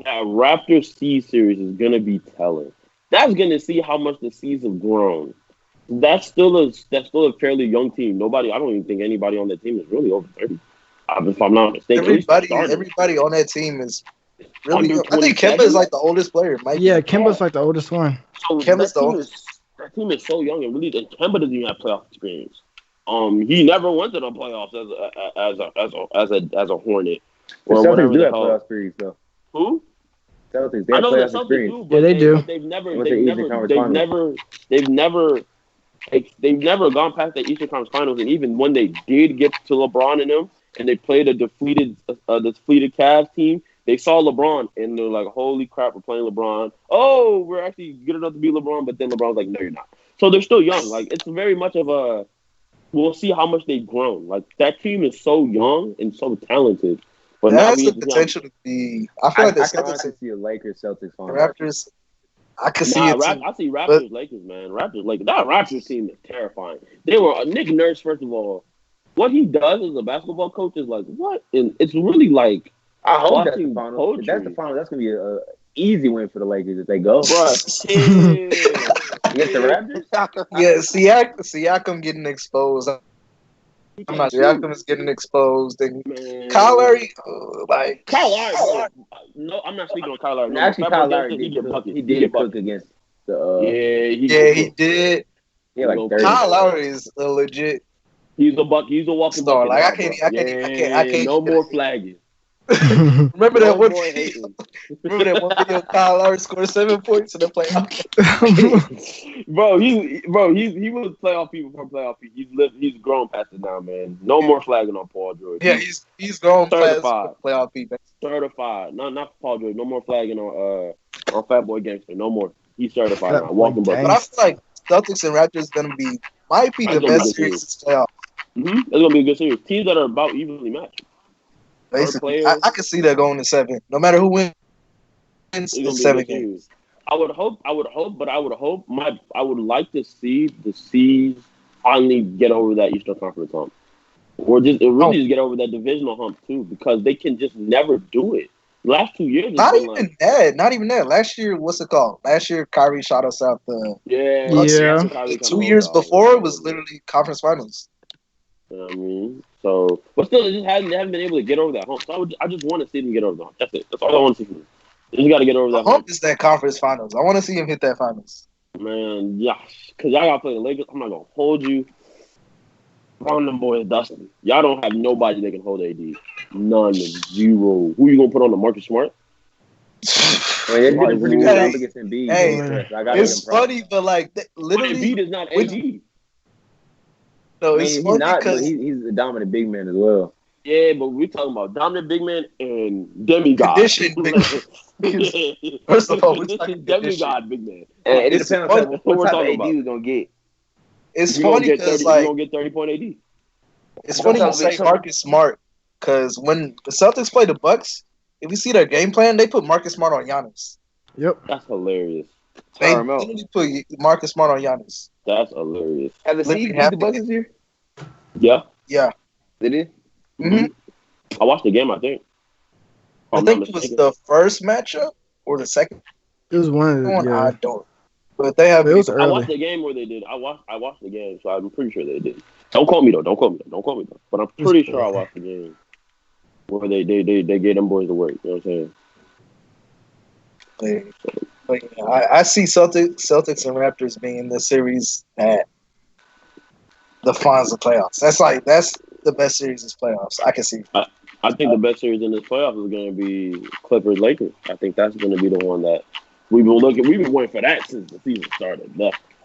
Raptors C series is gonna be telling. That's gonna see how much the C's have grown. That's still a fairly young team. I don't even think anybody on that team is really over 30. If I'm not mistaken, everybody on that team is really young. I think Kemba is the oldest player. Kemba's the oldest one. So Kemba's the oldest. That team is so young, and Kemba doesn't even have playoff experience. He never went to the playoffs as a Hornet or the whatever do the have hell. Playoff experience though. Who? Celtics. They I have know the playoff Celtics experience. do, but they do. They've never gone past the Eastern Conference Finals, and even when they did get to LeBron and them, and they played a defeated Cavs team, they saw LeBron, and they're like, holy crap, we're playing LeBron. Oh, we're actually good enough to beat LeBron, but then LeBron's like, no, you're not. So they're still young. It's very much of a, we'll see how much they've grown. That team is so young and so talented. But that has the potential to be, I feel like the Celtics see a Lakers Celtics final. Raptors, I could see it. I see Raptors, Lakers, man. Lakers. That Raptors team is terrifying. They were Nick Nurse, first of all. What he does as a basketball coach is what? And it's really I hope that's the final. If that's the final, that's gonna be an easy win for the Lakers if they go. Bruh, against the Raptors? Yeah, Siakam getting exposed. I'm not sure. Siakam is getting exposed. And Kyle Lowry, Kyle Lowry. No, I'm not speaking on Kyle Lowry. Actually, Kyle Lowry he did cook against the. He did. Yeah, Kyle Lowry is a legit. He's a walking star. bucket. I can't. No more flagging. Remember that one video? Kyle Lowry scored 7 points in the playoff. bro, he was playoff people for playoff people. He's grown past it now, man. No more flagging on Paul George. Yeah, he's grown past playoff people. Certified. No, not Paul George. No more flagging on Fat Boy Gangster. No more. He's certified now. Walking bucket. But I feel like Celtics and Raptors might be the best series this playoff. It's gonna be a good series. Teams that are about evenly matched. Basically, I can see that going to 7. No matter who wins, it's 7 games. I would hope, but I would like to see the C's finally get over that Eastern Conference hump, or really just get over that divisional hump too, because they can just never do it. The last 2 years, Not even that. Not even that. Last year, what's it called? Last year, Kyrie shot us out the. Yeah. The 2 years before was literally conference finals. You know what I mean? So, but still, they haven't been able to get over that hump. So I just want to see them get over the hump. That's it. That's all I want to see from them. They just got to get over that hump. Is that conference finals. I want to see him hit that finals. Man, yeah, because y'all got to play the Lakers. I'm not going to hold you. From them boys, Dustin. Y'all don't have nobody that can hold AD. None. Zero. Who you going to put on the Marcus Smart? I mean, they're getting pretty good up against Embiid. Hey, it's funny, but like, literally. Embiid is not AD. No, it's funny because he's a dominant big man as well. Yeah, but we're talking about dominant big man and demigod. Conditioned big man. First of all, we're talking demigod big man. And it depends on what type of AD we're going to get. It's funny because, like, you're going to get 30 point AD. It's funny you say Marcus Smart because when the Celtics play the Bucks, if you see their game plan, they put Marcus Smart on Giannis. Yep. That's hilarious. They literally put Marcus Smart on Giannis. That's hilarious. Have the C's beat the Bucks this year? Yeah. Yeah. They did? Mm-hmm. I watched the game, I think. I think it was the first matchup or the second. It was one. I don't. But they have. It was I watched the game where they did. I watched the game, so I'm pretty sure they did. Don't quote me though. But I'm pretty sure I watched the game where they gave them boys to work. You know what I'm saying? But yeah, I see Celtics and Raptors being the series at the finals of playoffs. That's the best series in playoffs. I can see. I think the best series in this playoffs is going to be Clippers Lakers. I think that's going to be the one that we've been waiting for that since the season started.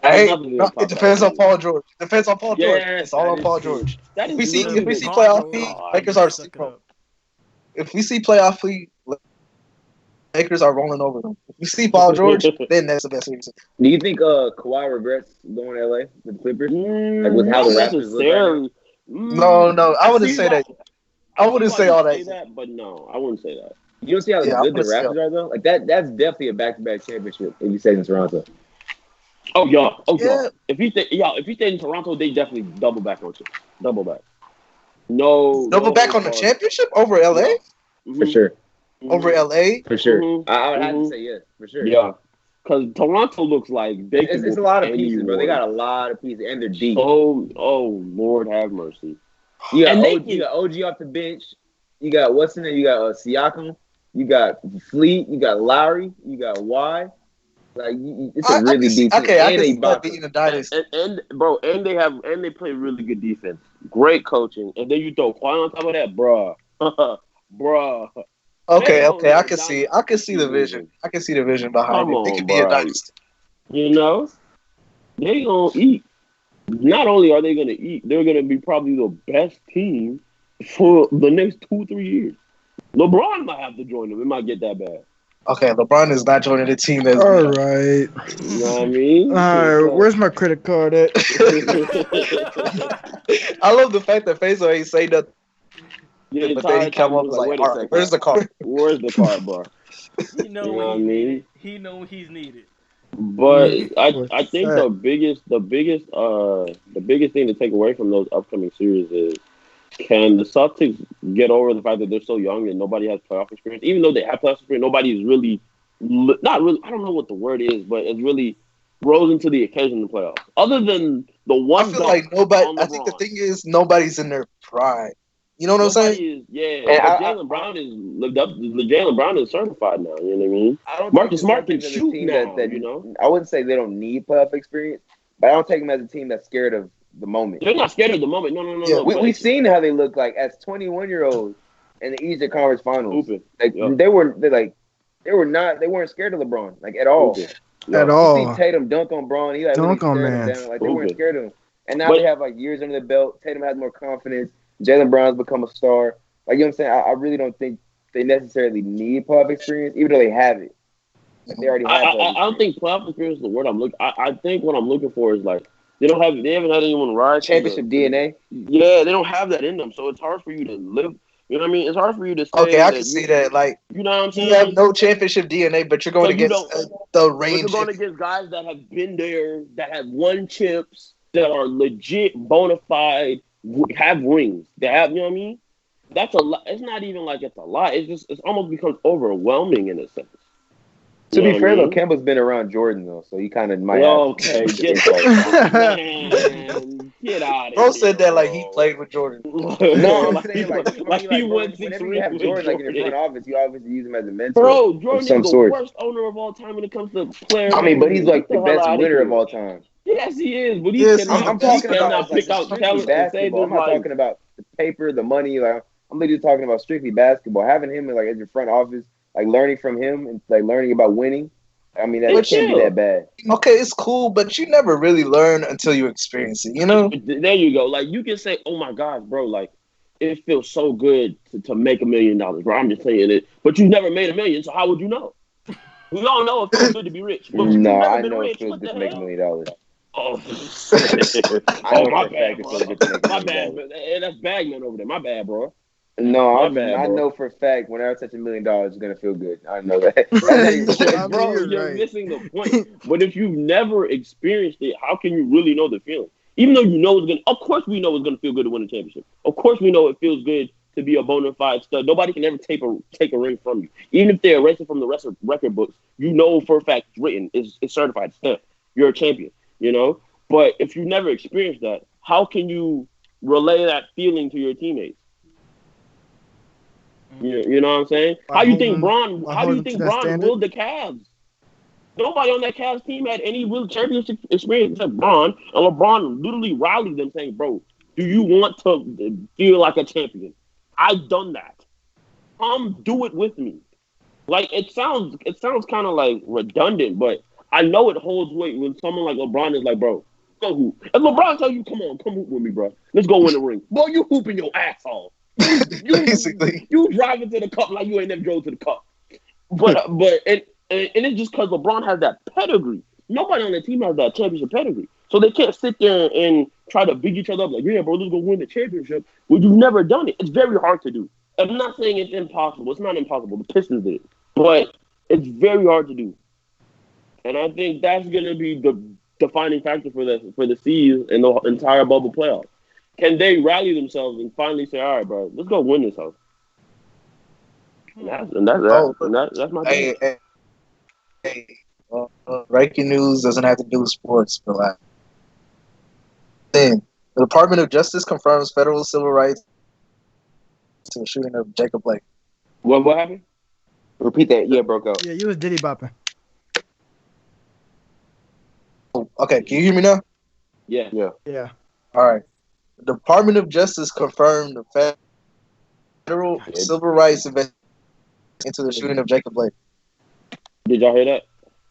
It depends on Paul George. It's all on Paul George. If we see playoff P, Lakers are if we see playoff P, Lakers are rolling over them. If we see Paul George, then that's the best series. Do you think Kawhi regrets going to LA with the Clippers? Like with how the Raptors look right now? No, I wouldn't say that. I wouldn't say all that. But no, I wouldn't say that. You don't see how good the Raptors are though? Like that's definitely a back-to-back championship if you stay in Toronto. Oh yeah. If he stayed in Toronto, they definitely double back on you. Double back. Double back on the championship over LA? Mm-hmm. For sure. Over LA? For sure. Mm-hmm. I would have to say yes, for sure. Yeah. Because Toronto looks like it's a lot of pieces, bro. They got a lot of pieces, and they're deep. Oh, Lord have mercy. You got OG off the bench. You got what's in there? You got Siakam. You got Fleet. You got Lowry. You got Y. Like it's a really deep team. Okay, I can start beating the dynasty. And they play really good defense. Great coaching, and then you throw Kawhi on top of that, bruh. Okay, I can see the vision. I can see the vision behind it. It could be a dynasty. You know, they gonna eat. Not only are they gonna eat, they're gonna be probably the best team for the next 2-3 years. LeBron might have to join them. It might get that bad. Okay, LeBron is not joining the team. All right. You know what I mean? All right, where's my credit card at? I love the fact that Faisal ain't say nothing. Yeah, but then he come up like, all right, where's the card? Where's the card, bro? You know what I mean? He know he's needed. But I think the biggest thing to take away from those upcoming series is, can the Celtics get over the fact that they're so young and nobody has playoff experience? Even though they have playoff experience, nobody's really, not really, I don't know what the word is, but it's really rose to the occasion in the playoffs. Other than the one, I feel like nobody. I think the thing is nobody's in their prime. You know what I'm saying? Jaylen Brown is lived up. Jaylen Brown is certified now. You know what I mean? Marcus Smart can shoot now. You know, I wouldn't say they don't need playoff experience, but I don't take them as a team that's scared of the moment. They're not scared of the moment. No. We've seen how they look like as 21-year-olds in the Eastern Conference Finals. Like they weren't scared of LeBron like at all. At all. You see Tatum dunk on Braun. He dunk on man. Like they weren't scared of him. And now they have like years under the belt. Tatum has more confidence. Jaylen Brown's become a star. Like, you know what I'm saying? I really don't think they necessarily need playoff experience, even though they have it. Like, they already have it. I don't think playoff experience is the word I'm looking. I think what I'm looking for is like they haven't had anyone rise championship DNA. Yeah, they don't have that in them, so it's hard for you to live. You know what I mean? It's hard for you to say. Okay, I can see that. Like, you know what I'm saying? You have no championship DNA, but you're going against the reigning. You're going against guys that have been there, that have won chips, that are legit, bona fide, have rings. They have, you know what I mean? That's a lot. It's not even like it's a lot. It's almost becomes overwhelming in a sense. To be fair, though, Kemba's been around Jordan, though, so he kind of might have. Okay, get out of here. Bro said that like he played with Jordan. No, I'm saying like he won 6 whenever rings you have with Jordan, like in the front office, you obviously use him as a mentor. Bro, Jordan some is the sort. worst owner of all time when it comes to players. I mean, but he's like the best winner of all time. Yes, he is. But I'm talking about pick out talent basketball. I'm not talking about the paper, the money. Like I'm literally talking about strictly basketball. Having him like as your front office, like learning from him and like learning about winning. I mean, that can't be that bad. Okay, it's cool, but you never really learn until you experience it, you know? There you go. Like, you can say, oh, my gosh, bro, like, it feels so good to make $1 million, bro. I'm just saying it. But you've never made $1 million, so how would you know? We all know it feels good to be rich. But no, I know it feels good to make $1 million. Oh, my bad, bro. My bad. That's Bagman over there. My bad, bro. No, I know for a fact whenever I touch $1 million, it's gonna feel good. I know that. Bro, you're missing the point. But if you've never experienced it, how can you really know the feeling? Even though you know it's gonna, of course we know it's gonna feel good to win a championship. Of course we know it feels good to be a bona fide stud. Nobody can ever take a ring from you. Even if they're erased from the rest of record books, you know for a fact it's written, it's certified, stamp. You're a champion, you know. But if you never experienced that, how can you relay that feeling to your teammates? You know what I'm saying? How do you think Bron willed the Cavs? Nobody on that Cavs team had any real championship experience except Bron, and LeBron literally rallied them saying, bro, do you want to feel like a champion? I've done that. Do it with me. Like, it sounds kind of like redundant, but I know it holds weight when someone like LeBron is like, bro, go hoop. If LeBron tell you, come hoop with me, bro. Let's go win the ring. Boy, you hooping your ass off. Basically, you driving to the cup like you ain't never drove to the cup. But it's just because LeBron has that pedigree. Nobody on the team has that championship pedigree, so they can't sit there and try to beat each other up like, yeah, bro, let's go win the championship. Well, you've never done it. It's very hard to do. I'm not saying it's impossible. It's not impossible. The Pistons did it, but it's very hard to do. And I think that's gonna be the defining factor for the season and the entire bubble playoff. Can they rally themselves and finally say, all right, bro, let's go win this house? That's my thing. Breaking news doesn't have to do with sports, but like, then the Department of Justice confirms federal civil rights to the shooting of Jacob Blake. What happened? Repeat that. Yeah, broke out. Yeah, you was diddy bopping. Okay, can you hear me now? Yeah. All right. The Department of Justice confirmed the federal civil rights investigation into the shooting of Jacob Blake. Did y'all hear that?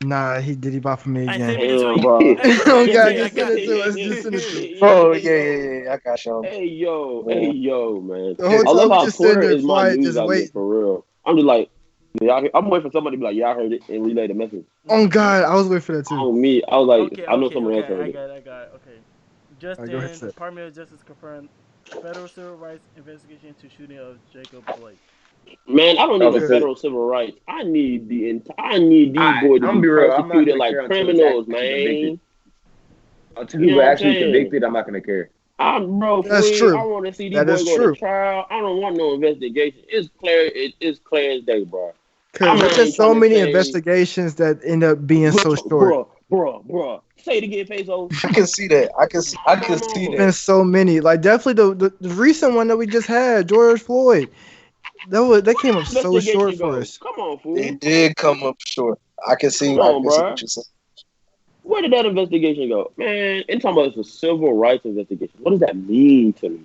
Nah, he diddy bop for me again. Bro. Oh God, just send it to us. Just send it to us. Oh yeah, I got y'all. Hey yo, man. The whole I love how just Twitter sitting is there my quiet, news just outlet wait. for real. I'm just like, I'm waiting for somebody to be like, yeah, I heard it, and relay the message. Oh God, I was waiting for that too. On me, I was like, I know someone else heard I it. got it. Okay. Justin, Department of Justice confirmed federal civil rights investigation into shooting of Jacob Blake. Man, I don't need the federal civil rights. I need these boys to be prosecuted like criminals, man. Until people actually convicted, I'm not gonna care. That's true. I want to see these boys go to trial. I don't want no investigation. It's clear. It's clear as day, bro. Because there's just so many investigations that end up being so short. Bro. Say it again, Peso. I can see that. I can see that. There's so many. Like definitely the recent one that we just had, George Floyd. That came up so short for us. Come on, fool. It did come up short. I can see. Come on, bro. What you're saying. Where did that investigation go, man? In talking about it's a civil rights investigation. What does that mean to me?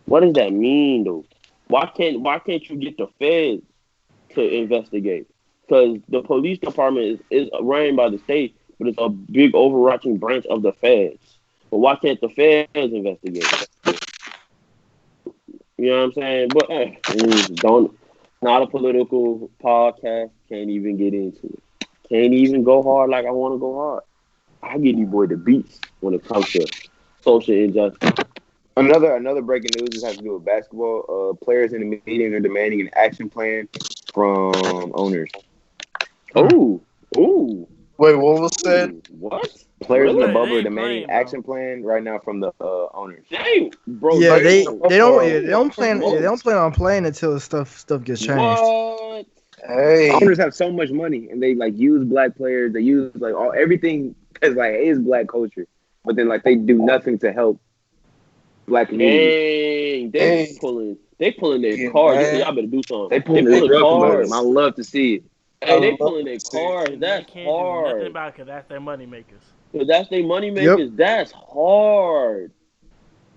What does that mean, though? Why can't you get the feds to investigate? Because the police department is ran by the state, but it's a big overarching branch of the feds. But why can't the feds investigate? You know what I'm saying? But not a political podcast. Can't even get into it. Can't even go hard like I want to go hard. I give you boy the beats when it comes to social injustice. Another breaking news. This has to do with basketball. Players in the meeting are demanding an action plan from owners. Ooh. Ooh. Wait, what was said? Ooh. What? Players in the Really? bubble They are ain't demanding playing, bro. action plan right now from the owners. Dang, bro. Yeah, they Bro, don't bro. they don't plan they don't plan on playing until stuff gets changed. What? Hey, Owners have so much money and they like use black players. They use like everything is like is black culture, but then like they do nothing to help black community. Dang, they pulling their Yeah, cars. They man. say, y'all better do something. They pulling They their pulling truck from cars. them. I love to see it. Hey, they I pulling love their to see cars. And That's they can't do nothing hard. about it because that's their money makers. Cause that's their money makers. That's hard.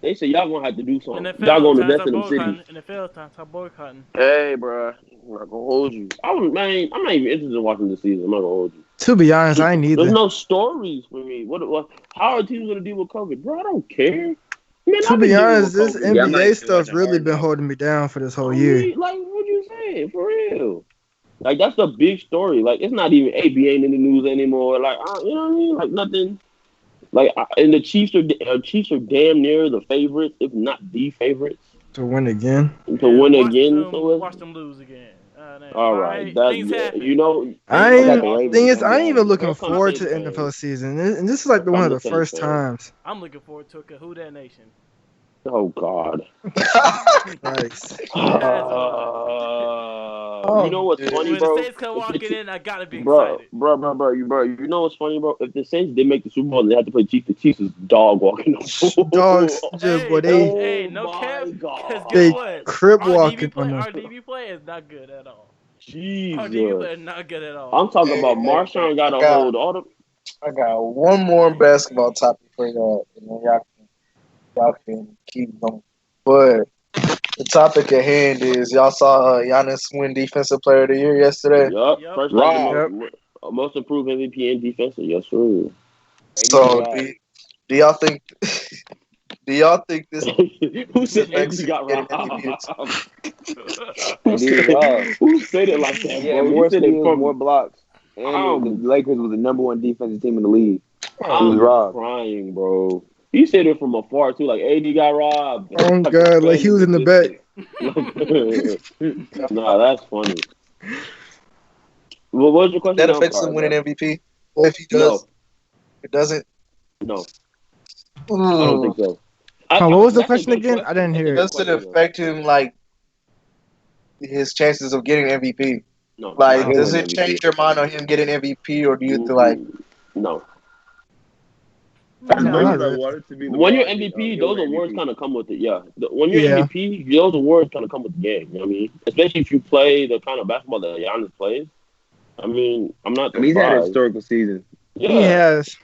They say y'all gonna have to do something. Y'all gonna invest in them cities. NFL time, stop boycotting. Hey, bro, I'm not gonna hold you. I'm not even interested in watching this season. I'm not gonna hold you. To be honest, I ain't There's either. no stories for me. What? How are teams gonna deal with COVID, bro? I don't care. Man, To be honest, this Yeah, I'm not NBA even stuff watching really hard been now. holding me down for this whole year. Like, what you saying? For real? Like, that's the big story. Like, it's not even ABA in the news anymore. Like, you know what I mean? Like, nothing. Like, and the Chiefs are damn near the favorites, if not the favorites, To win again. to win again. Watch them lose again. All right, things happen. you know. I got the ain't Ravens thing is gonna I be ain't even on. looking Here come forward to Saints the NFL fans. season. And this is like Here one of come the the first Saints fans. times. I'm looking forward to a Who Dat Nation. Oh God. Nice. You know what's funny, When bro? the Saints come walking in, I gotta be Bro, excited. you know what's funny, bro? If the Saints did make the Super Bowl and they had to play Chiefs, the Chiefs is dog walking on. Dogs just boy they No cap. Because they guess what? crib Our walking DB play, on our them. DB play is not good at all. Our DB Jesus. play is not good at all. I'm talking about Marshawn got to hold all the. I got one more basketball topic for y'all, and then y'all can keep going. But the topic at hand is y'all saw Giannis win Defensive Player of the Year yesterday. Yup. Yep. First Rob. most improved MVP in defense. Yes, sir. So do y'all think? Do y'all think this Who said affects AD got him getting robbed? MVP? Who said it like that, Yeah, bro? more You said it steals, from. more blocks, and the Lakers was the #1 defensive team in the league. I'm robbed. crying, bro. He said it from afar too, like AD got robbed. Oh God, like he was in the back. Nah, that's funny. Well, what was your question? That affects him winning MVP. Or if he does, No. it doesn't. No, I don't think so. What was the That's a question good again? I didn't hear it. Does it affect him like his chances of getting MVP? No, Like, not does winning it change your mind on him getting MVP, or do you feel like no? As No, much not as I really. wanted to be When you're LeBron, MVP, he'll those win awards MVP. kind of come with it. Yeah, when you're Yeah. MVP, those awards kind of come with the game. You know what I mean? Especially if you play the kind of basketball that Giannis plays. I mean, I'm not I mean, he's had a surprised. historical season. Yeah. He has.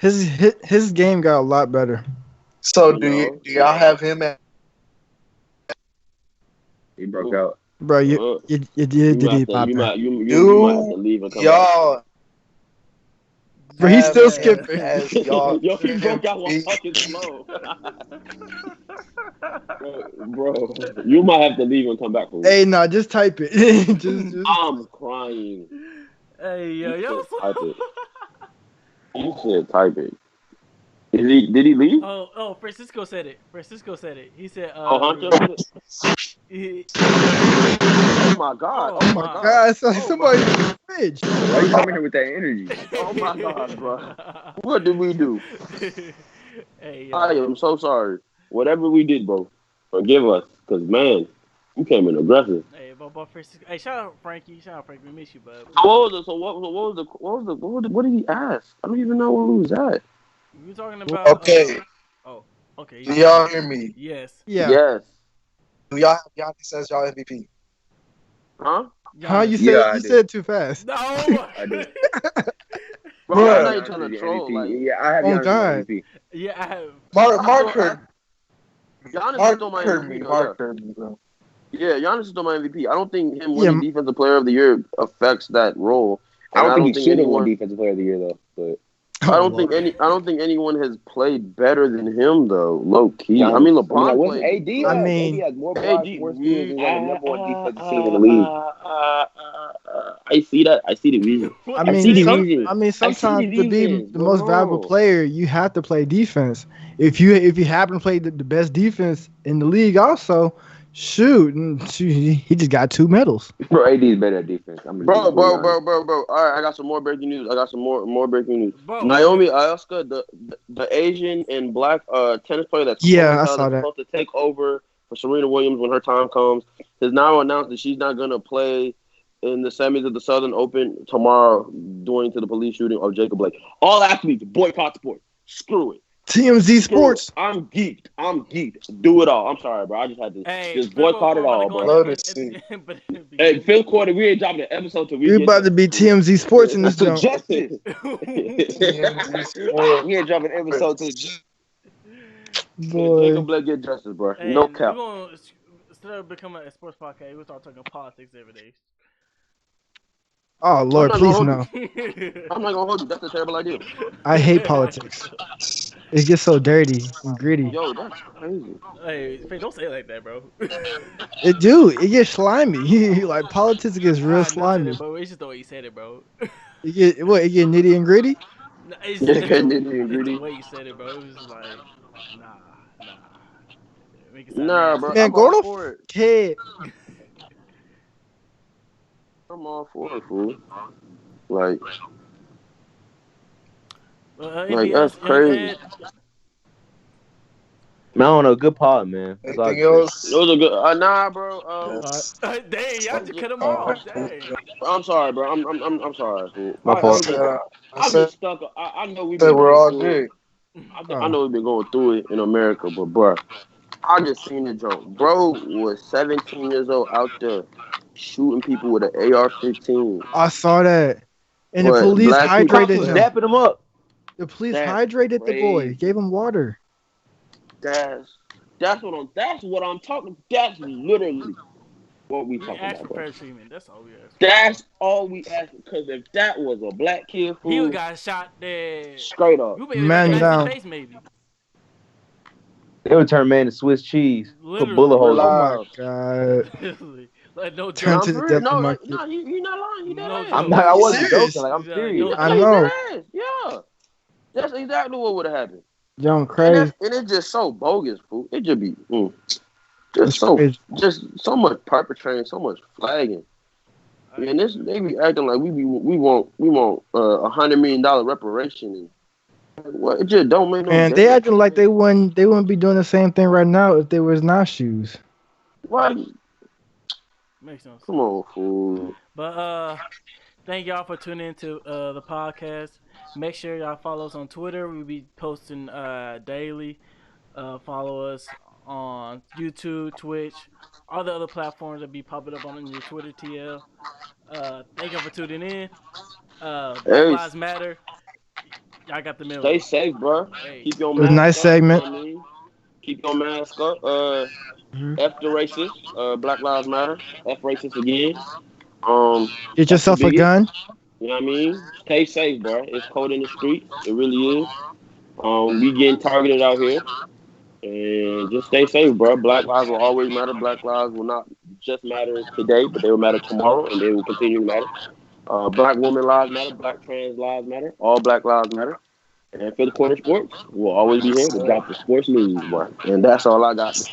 yes? His game got a lot better. So do y'all have him at? He broke out. Bro, you did pop You might have to Do leave and come y'all? Bro, he's still have him skipping. as back. y'all Yo, he broke out while MVP? talking slow. bro, you might have to leave and come back for me. Hey, nah, just type it. just I'm crying. Hey, yo, You should type it. You should type it. Did he leave? Oh, Francisco said it. He said, Hunter? Oh my God. Oh my God, it's like somebody in the fridge. Why are you coming here with that energy? Oh my God, bro. What did we do? Hey, I am so sorry. Whatever we did, bro, forgive us. Cause man, you came in aggressive. Hey, but Francisco. Hey, shout out Frankie. We miss you, bud. What did he ask? I don't even know where he was at. We were talking about. Okay. Okay. Do y'all hear me? Yes. Yeah. Yes. Do y'all have Giannis as y'all MVP? Huh? Huh? You Yeah, said it too fast. No. I do. Bro, Yeah. I'm not even trying to troll. MVP. Like, Yeah, I have Oh, Giannis as God. MVP. Yeah, I have. Mark heard. Giannis is still my Heard me. MVP. Mark heard me, bro. Yeah, Giannis is still my MVP. I don't think him Yeah. winning Defensive Player of the Year affects that role. I And don't think he should have won anyone. Defensive Player of the Year though. But I don't think anyone has played better than him though. Low key. Giannis, I mean, LeBron wasn't played. AD? I mean, AD has more blocks, AD, more steals. He's on the #1 defensive team in the league. I see that. I see the vision. What I you see the say? vision. Sometimes to be vision. the most valuable player, you have to play defense. If you happen to play the best defense in the league, also, he just got 2 medals. Bro, AD is better at defense. I'm gonna Bro. be All right, I got some more breaking news. More breaking news. Bro, Naomi Osaka, the Asian and black tennis player that's Yeah, I that's saw that. supposed to take over for Serena Williams when her time comes, has now announced that she's not gonna play in the semis of the Southern Open tomorrow, due to the police shooting of Jacob Blake. All athletes boycott sport. Screw it. TMZ Sports. I'm geeked. Do it all. I'm sorry, bro. I just had to just boycott it all, bro. Love to see. Hey, fifth quarter, we ain't dropping an episode till we We get about to be TMZ Sports in this So jump. justice. TMZ Sports. We ain't dropping an episode till Boy. Jacob Blake get justice, bro. Hey, No cap. Instead of becoming a sports podcast, we'll start talking politics every day. Oh Lord, I'm please not no. I'm not gonna hold you. That's a terrible idea. I hate politics. It gets so dirty and gritty. Yo, that's crazy. Hey, Faye, don't say it like that, bro. It gets slimy. Like politics gets I real never said slimy. it, bro. It's just the way you said it, bro. It get nitty and gritty. Nah, it's Nitty-gritty. the way you said it, bro. It was just like, nah. Make it sound Nah, nasty. bro. Man, I'm go all to for it. head. I'm all for it, fool. Like Anything that's else, young crazy. Ed? Man, I don't know. Good pod, man. That's all I Anything can say. else? Those are good. Nah, bro. Yes. Dang, y'all just cut him off. Dang. I'm sorry, bro. I'm sorry, fool. My fault. I I'm said just stuck. I know we've that been we're all going through it. good. I know we've been going through it in America, but bro, I just seen the joke. Bro was 17 years old out there shooting people with an AR-15. I saw that. And the What, police black people- hydrated Was him. dapping him up. The police That's hydrated the boy, crazy. gave him water. That's what I'm talking. That's literally what we We talking asked about, for bro. fair treatment. That's all we asked. That's all we ask. Because if that was a black kid, He fool, got shot dead. straight up. You maybe Man recognize down. his face, maybe. They would turn man to Swiss cheese. Put Literally. bullet holes in Oh him. my god. Like, no Turn joke. to the depth of my He not lying. He dead No ass. joke. I'm not. I wasn't Serious? joking. Like I'm Yeah, serious. no I He know. dead ass. Yeah. That's exactly what would have happened. Young And, crazy. it's just so bogus, fool. It just be It's crazy. just so much perpetrating, so much flagging. Man, they be acting like we want $100 million reparation, and what it just don't make no Man, sense. they acting like they wouldn't be doing the same thing right now if there was not shoes. Why? Makes no sense. Come on, fool. But thank y'all for tuning into the podcast. Make sure y'all follow us on Twitter. We'll be posting daily. Follow us on YouTube, Twitch, all the other platforms that be popping up on your Twitter TL. Thank y'all for tuning in. Black Hey. Lives Matter. Y'all got the memo. Stay safe, bro. Hey. Keep your It was mask a nice up, segment. you know what I mean? Keep your mask up. Mhm. F the racist. Black Lives Matter. F racist again. Get yourself a bigot. gun. You know what I mean? Stay safe, bro. It's cold in the streets. It really is. We getting targeted out here. And just stay safe, bro. Black lives will always matter. Black lives will not just matter today, but they will matter tomorrow, and they will continue to matter. Black women lives matter. Black trans lives matter. All black lives matter. And for the corner sports, we'll always be here to drop the sports news, boy. And that's all I got to say.